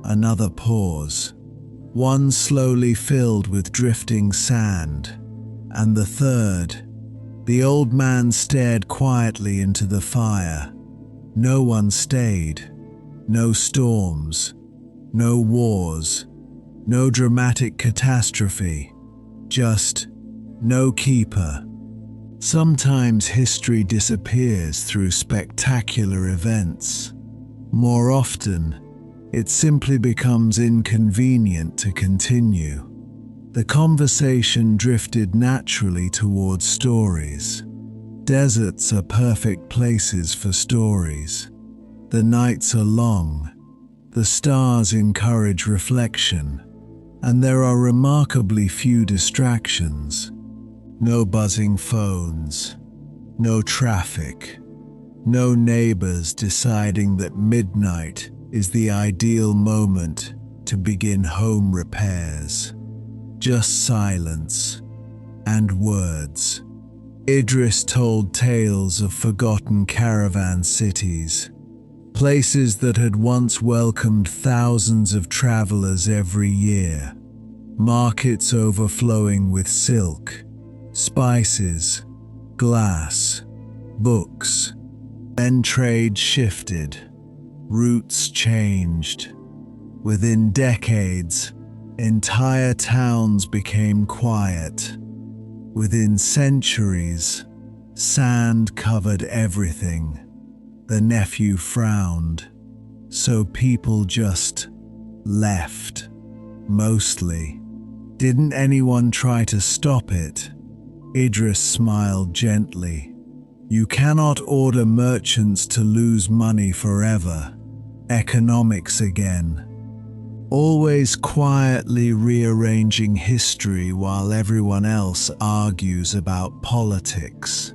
another pause. One slowly filled with drifting sand, and the third. The old man stared quietly into the fire. No one stayed. No storms. No wars. No dramatic catastrophe. Just no keeper. Sometimes history disappears through spectacular events. More often, it simply becomes inconvenient to continue. The conversation drifted naturally towards stories. Deserts are perfect places for stories. The nights are long, the stars encourage reflection, and there are remarkably few distractions. No buzzing phones, no traffic, no neighbors deciding that midnight is the ideal moment to begin home repairs. Just silence and words. Idris told tales of forgotten caravan cities, places that had once welcomed thousands of travelers every year, markets overflowing with silk, spices, glass, books. Then trade shifted, routes changed. Within decades, entire towns became quiet. Within centuries, sand covered everything. The nephew frowned, so people just left. Mostly. Didn't anyone try to stop it? Idris smiled gently. You cannot order merchants to lose money forever. Economics again. Always quietly rearranging history while everyone else argues about politics.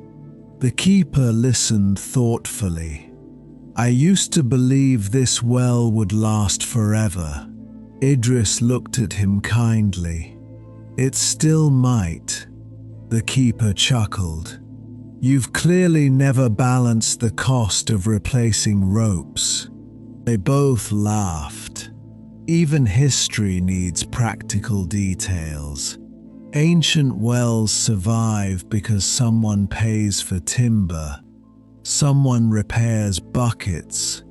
The keeper listened thoughtfully. I used to believe this well would last forever. Idris looked at him kindly. It still might. The keeper chuckled. You've clearly never balanced the cost of replacing ropes. They both laughed. Even history needs practical details. Ancient wells survive because someone pays for timber, someone repairs buckets,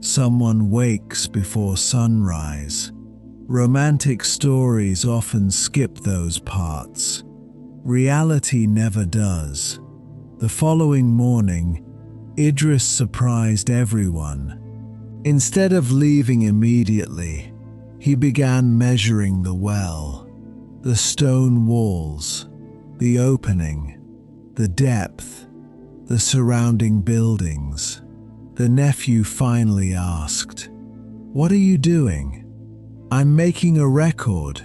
someone wakes before sunrise. Romantic stories often skip those parts. Reality never does. The following morning, Idris surprised everyone. Instead of leaving immediately, he began measuring the well, the stone walls, the opening, the depth, the surrounding buildings. The nephew finally asked, "What are you doing?" "I'm making a record,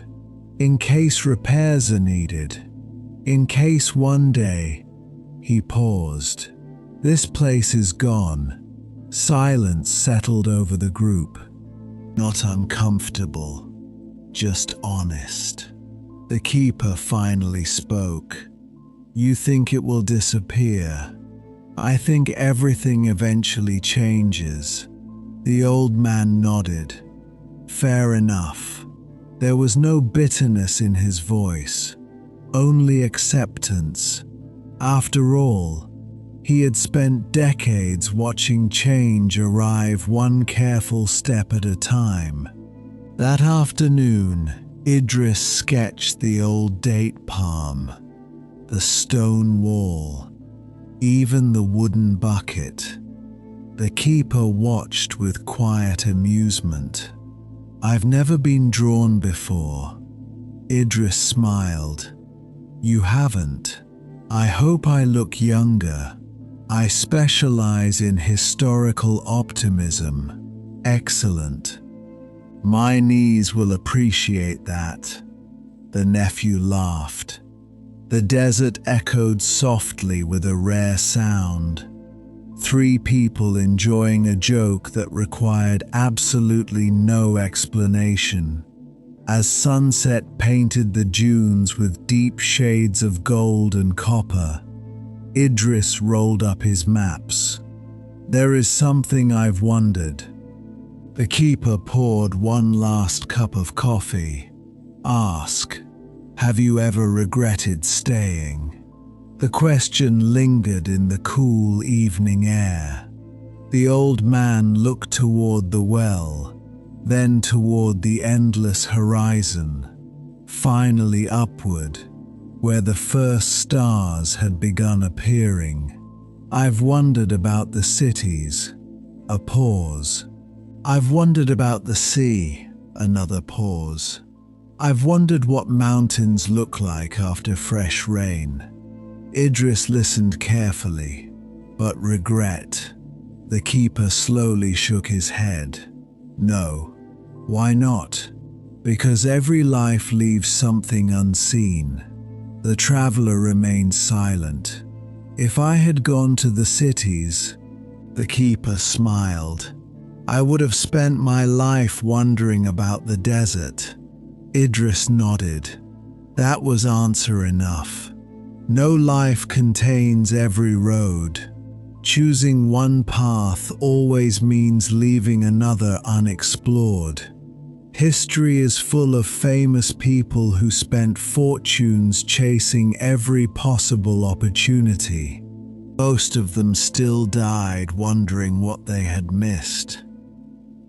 in case repairs are needed. In case one day." He paused. This place is gone. Silence settled over the group. Not uncomfortable, just honest. The keeper finally spoke. "You think it will disappear? I think everything eventually changes." The old man nodded. Fair enough. There was no bitterness in his voice, only acceptance. After all, he had spent decades watching change arrive one careful step at a time. That afternoon, Idris sketched the old date palm, the stone wall, even the wooden bucket. The keeper watched with quiet amusement. "I've never been drawn before." Idris smiled. "You haven't. I hope I look younger. I specialize in historical optimism." "Excellent. My knees will appreciate that." The nephew laughed. The desert echoed softly with a rare sound. Three people enjoying a joke that required absolutely no explanation. As sunset painted the dunes with deep shades of gold and copper, Idris rolled up his maps. "There is something I've wondered. The keeper poured one last cup of coffee. Ask, have you ever regretted staying? The question lingered in the cool evening air. The old man looked toward the well, then toward the endless horizon, finally upward, where the first stars had begun appearing. I've wondered about the cities. A pause. I've wondered about the sea. Another pause. I've wondered what mountains look like after fresh rain. Idris listened carefully, but regret. The keeper slowly shook his head. No. Why not? Because every life leaves something unseen. The traveler remained silent. If I had gone to the cities, the keeper smiled, I would have spent my life wondering about the desert. Idris nodded. That was answer enough. No life contains every road. Choosing one path always means leaving another unexplored. History is full of famous people who spent fortunes chasing every possible opportunity. Most of them still died wondering what they had missed.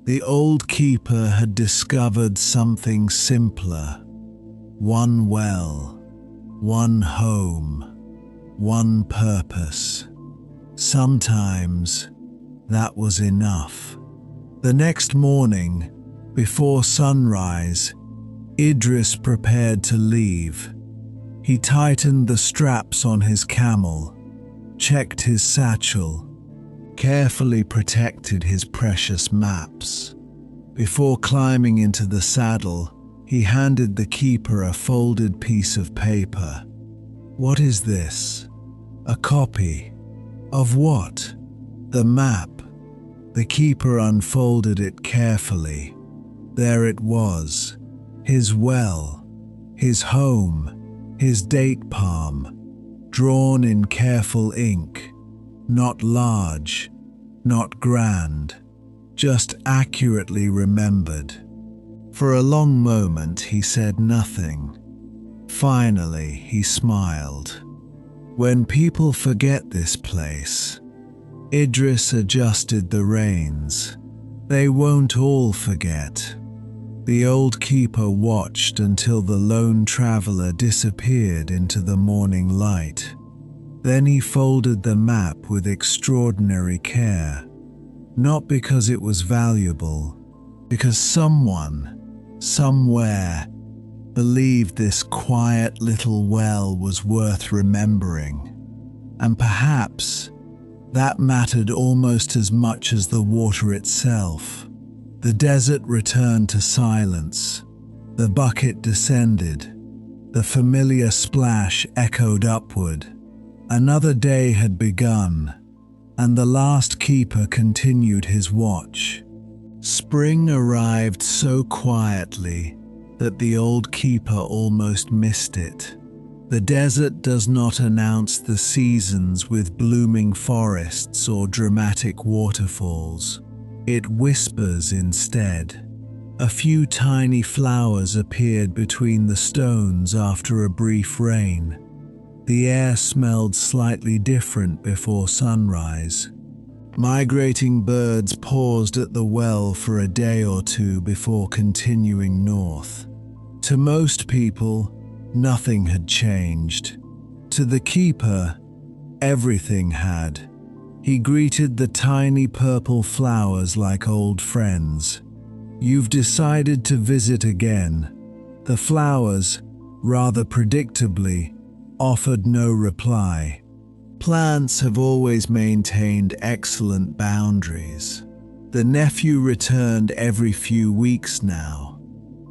The old keeper had discovered something simpler. One well, one home, one purpose. Sometimes that was enough. The next morning, before sunrise, Idris prepared to leave. He tightened the straps on his camel, checked his satchel, carefully protected his precious maps. Before climbing into the saddle, he handed the keeper a folded piece of paper. What is this? A copy. Of what? The map. The keeper unfolded it carefully. There it was. His well, his home, his date palm, drawn in careful ink. Not large, not grand, just accurately remembered. For a long moment he said nothing. Finally he smiled. When people forget this place, Idris adjusted the reins. They won't all forget. The old keeper watched until the lone traveler disappeared into the morning light. Then he folded the map with extraordinary care, not because it was valuable, because someone, somewhere, believed this quiet little well was worth remembering. And perhaps that mattered almost as much as the water itself. The desert returned to silence. The bucket descended. The familiar splash echoed upward. Another day had begun, and the last keeper continued his watch. Spring arrived so quietly that the old keeper almost missed it. The desert does not announce the seasons with blooming forests or dramatic waterfalls. It whispers instead. A few tiny flowers appeared between the stones after a brief rain. The air smelled slightly different before sunrise. Migrating birds paused at the well for a day or two before continuing north. To most people, nothing had changed. To the keeper, everything had. He greeted the tiny purple flowers like old friends. You've decided to visit again. The flowers, rather predictably, offered no reply. Plants have always maintained excellent boundaries. The nephew returned every few weeks now.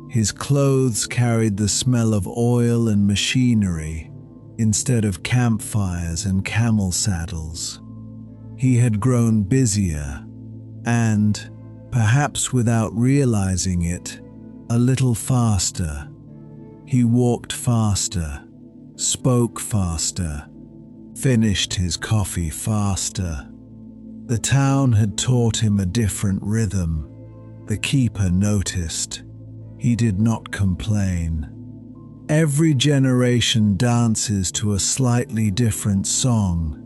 His clothes carried the smell of oil and machinery instead of campfires and camel saddles. He had grown busier and, perhaps without realizing it, a little faster. He walked faster, spoke faster, finished his coffee faster. The town had taught him a different rhythm. The keeper noticed. He did not complain. Every generation dances to a slightly different song.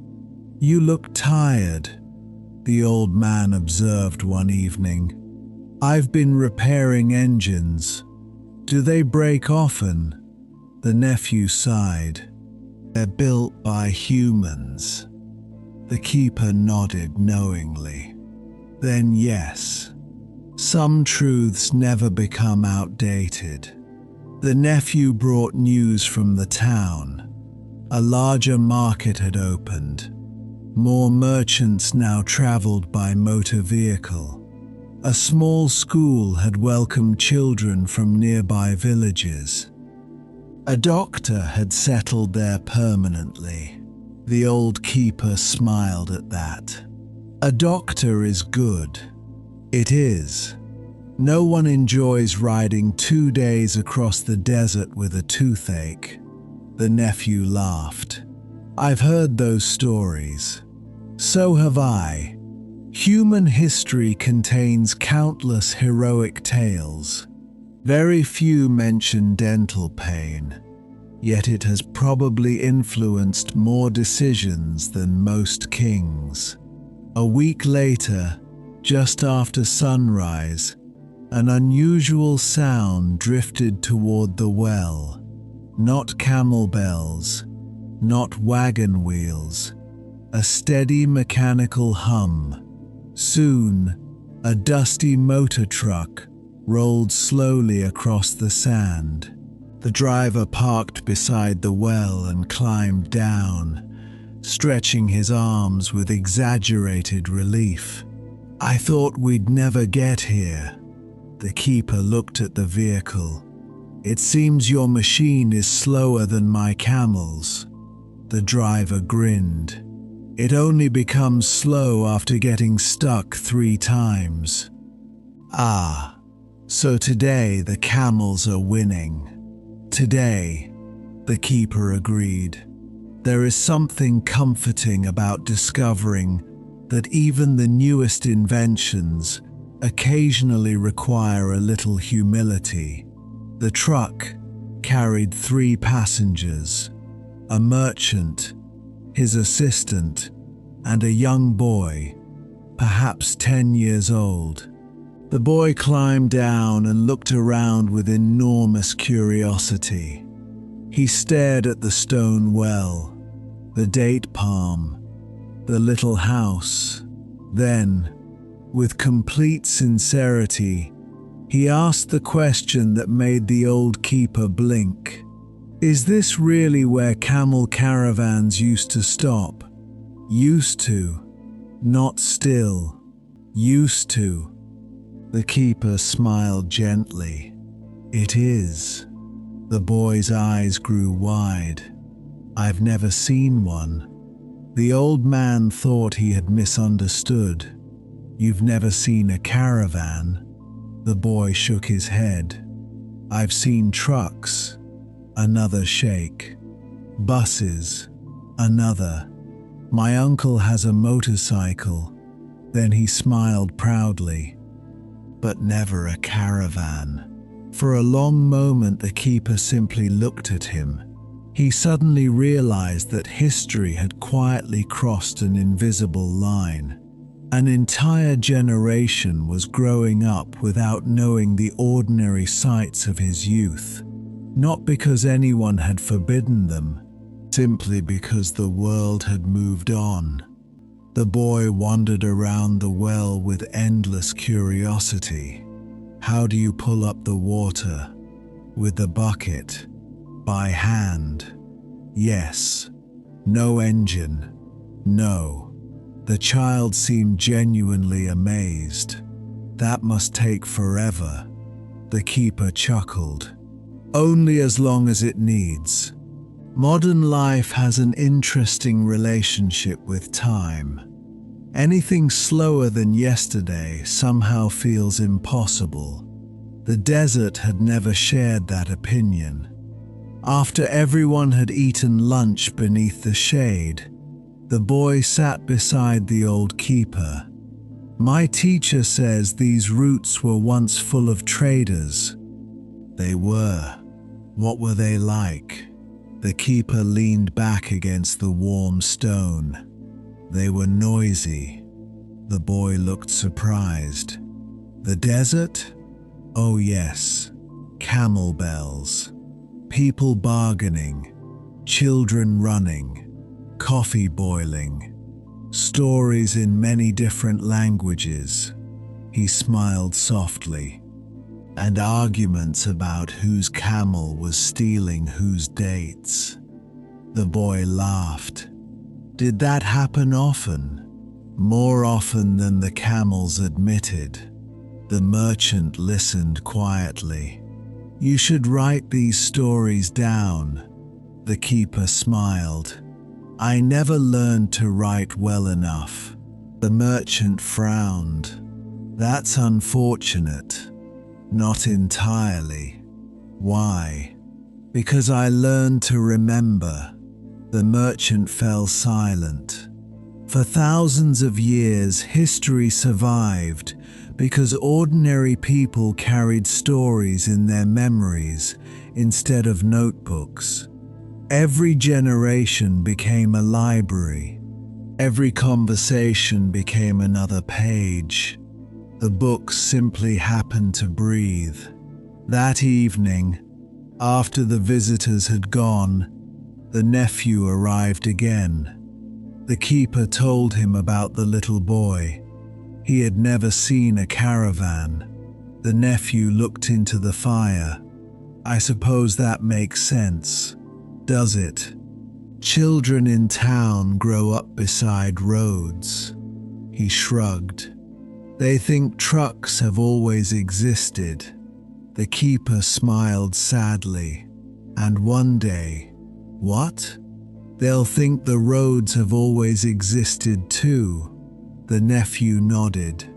"You look tired," the old man observed one evening. "I've been repairing engines. Do they break often?" The nephew sighed. "They're built by humans." The keeper nodded knowingly. "Then yes, some truths never become outdated." The nephew brought news from the town. A larger market had opened. More merchants now traveled by motor vehicle. A small school had welcomed children from nearby villages. A doctor had settled there permanently. The old keeper smiled at that. "A doctor is good." "It is. No one enjoys riding 2 days across the desert with a toothache." The nephew laughed. "I've heard those stories. So have I. Human history contains countless heroic tales. Very few mention dental pain, yet it has probably influenced more decisions than most kings." A week later, just after sunrise, an unusual sound drifted toward the well. Not camel bells, not wagon wheels, a steady mechanical hum. Soon, a dusty motor truck rolled slowly across the sand. The driver parked beside the well and climbed down, stretching his arms with exaggerated relief. "I thought we'd never get here." The keeper looked at the vehicle. "It seems your machine is slower than my camels." The driver grinned. "It only becomes slow after getting stuck 3 times. "Ah, so today the camels are winning." "Today," the keeper agreed. There is something comforting about discovering that even the newest inventions occasionally require a little humility. The truck carried 3 passengers, a merchant, his assistant, and a young boy, perhaps 10 years old. The boy climbed down and looked around with enormous curiosity. He stared at the stone well, the date palm, the little house. Then, with complete sincerity, he asked the question that made the old keeper blink. "Is this really where camel caravans used to stop?" "Used to. Not still. Used to." The keeper smiled gently. "It is." The boy's eyes grew wide. "I've never seen one." The old man thought he had misunderstood. "You've never seen a caravan?" The boy shook his head. "I've seen trucks." Another shake. "Buses." Another. "My uncle has a motorcycle." Then he smiled proudly. "But never a caravan." For a long moment the keeper simply looked at him. He suddenly realized that history had quietly crossed an invisible line. An entire generation was growing up without knowing the ordinary sights of his youth. Not because anyone had forbidden them, simply because the world had moved on. The boy wandered around the well with endless curiosity. "How do you pull up the water?" "With the bucket." "By hand?" "Yes." "No engine?" "No." The child seemed genuinely amazed. "That must take forever." The keeper chuckled. "Only as long as it needs." Modern life has an interesting relationship with time. Anything slower than yesterday somehow feels impossible. The desert had never shared that opinion. After everyone had eaten lunch beneath the shade, the boy sat beside the old keeper. My teacher says these routes were once full of traders. They were. What were they like? The keeper leaned back against the warm stone. They were noisy. The boy looked surprised. The desert? Oh yes. Camel bells. People bargaining. Children running. Coffee boiling. Stories in many different languages. He smiled softly. And arguments about whose camel was stealing whose dates. The boy laughed. Did that happen often? More often than the camels admitted. The merchant listened quietly. You should write these stories down. The keeper smiled. I never learned to write well enough. The merchant frowned. That's unfortunate. Not entirely. Why? Because I learned to remember. The merchant fell silent. For thousands of years, history survived because ordinary people carried stories in their memories instead of notebooks. Every generation became a library. Every conversation became another page. The books simply happened to breathe. That evening, after the visitors had gone, the nephew arrived again. The keeper told him about the little boy. He had never seen a caravan. The nephew looked into the fire. I suppose that makes sense, does it? Children in town grow up beside roads. He shrugged. They think trucks have always existed. The keeper smiled sadly. And one day, what? They'll think the roads have always existed too. The nephew nodded.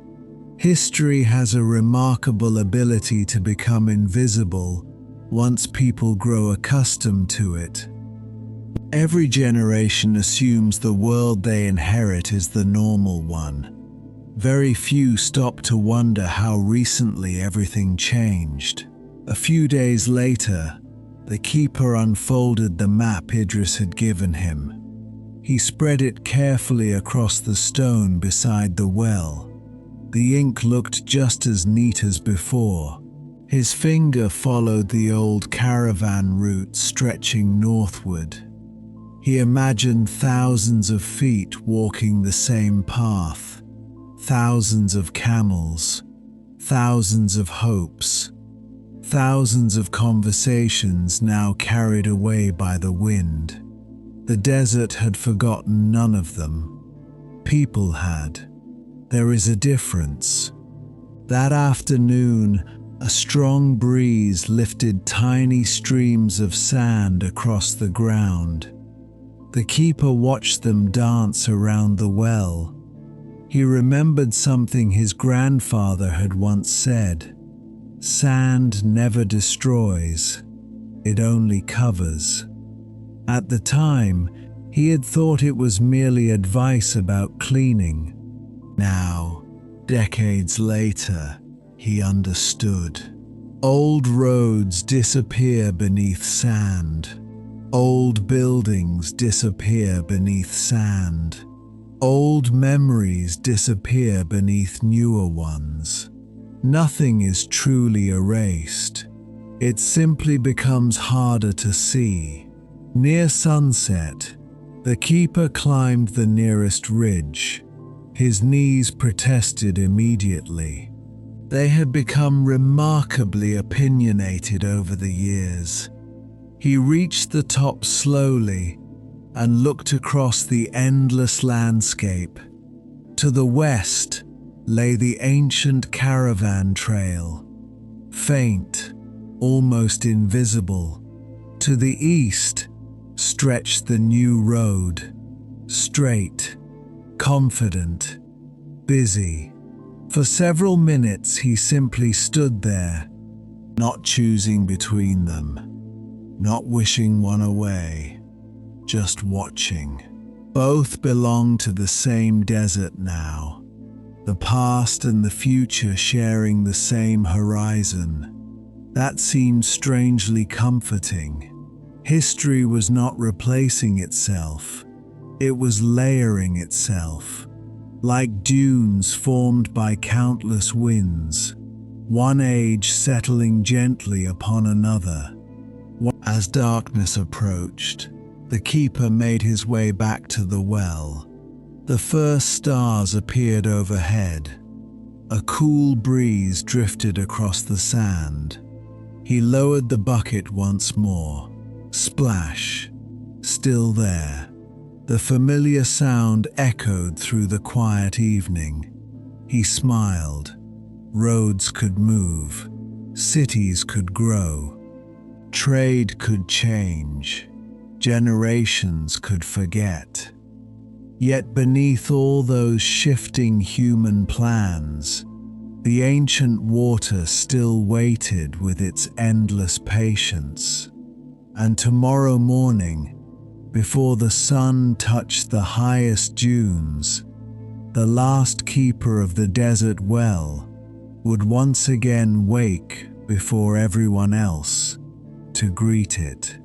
History has a remarkable ability to become invisible once people grow accustomed to it. Every generation assumes the world they inherit is the normal one. Very few stop to wonder how recently everything changed. A few days later, the keeper unfolded the map Idris had given him. He spread it carefully across the stone beside the well. The ink looked just as neat as before. His finger followed the old caravan route stretching northward. He imagined thousands of feet walking the same path, thousands of camels, thousands of hopes, thousands of conversations now carried away by the wind. The desert had forgotten none of them. People had. There is a difference. That afternoon, a strong breeze lifted tiny streams of sand across the ground. The keeper watched them dance around the well. He remembered something his grandfather had once said. Sand never destroys, it only covers. At the time, he had thought it was merely advice about cleaning. Now, decades later, he understood. Old roads disappear beneath sand. Old buildings disappear beneath sand. Old memories disappear beneath newer ones. Nothing is truly erased. It simply becomes harder to see. Near sunset, the keeper climbed the nearest ridge. His knees protested immediately. They had become remarkably opinionated over the years. He reached the top slowly and looked across the endless landscape. To the west lay the ancient caravan trail, faint, almost invisible. To the east stretched the new road, straight, confident, busy. For several minutes he simply stood there, not choosing between them, not wishing one away, just watching. Both belonged to the same desert now. the past and the future sharing the same horizon. That seemed strangely comforting. History was not replacing itself, it was layering itself, like dunes formed by countless winds, one age settling gently upon another. As darkness approached, the keeper made his way back to the well. The first stars appeared overhead. A cool breeze drifted across the sand. He lowered the bucket once more. Splash. Still there. The familiar sound echoed through the quiet evening. He smiled. Roads could move. Cities could grow. Trade could change. Generations could forget. Yet beneath all those shifting human plans, the ancient water still waited with its endless patience. And tomorrow morning, before the sun touched the highest dunes, the last keeper of the desert well would once again wake before everyone else to greet it.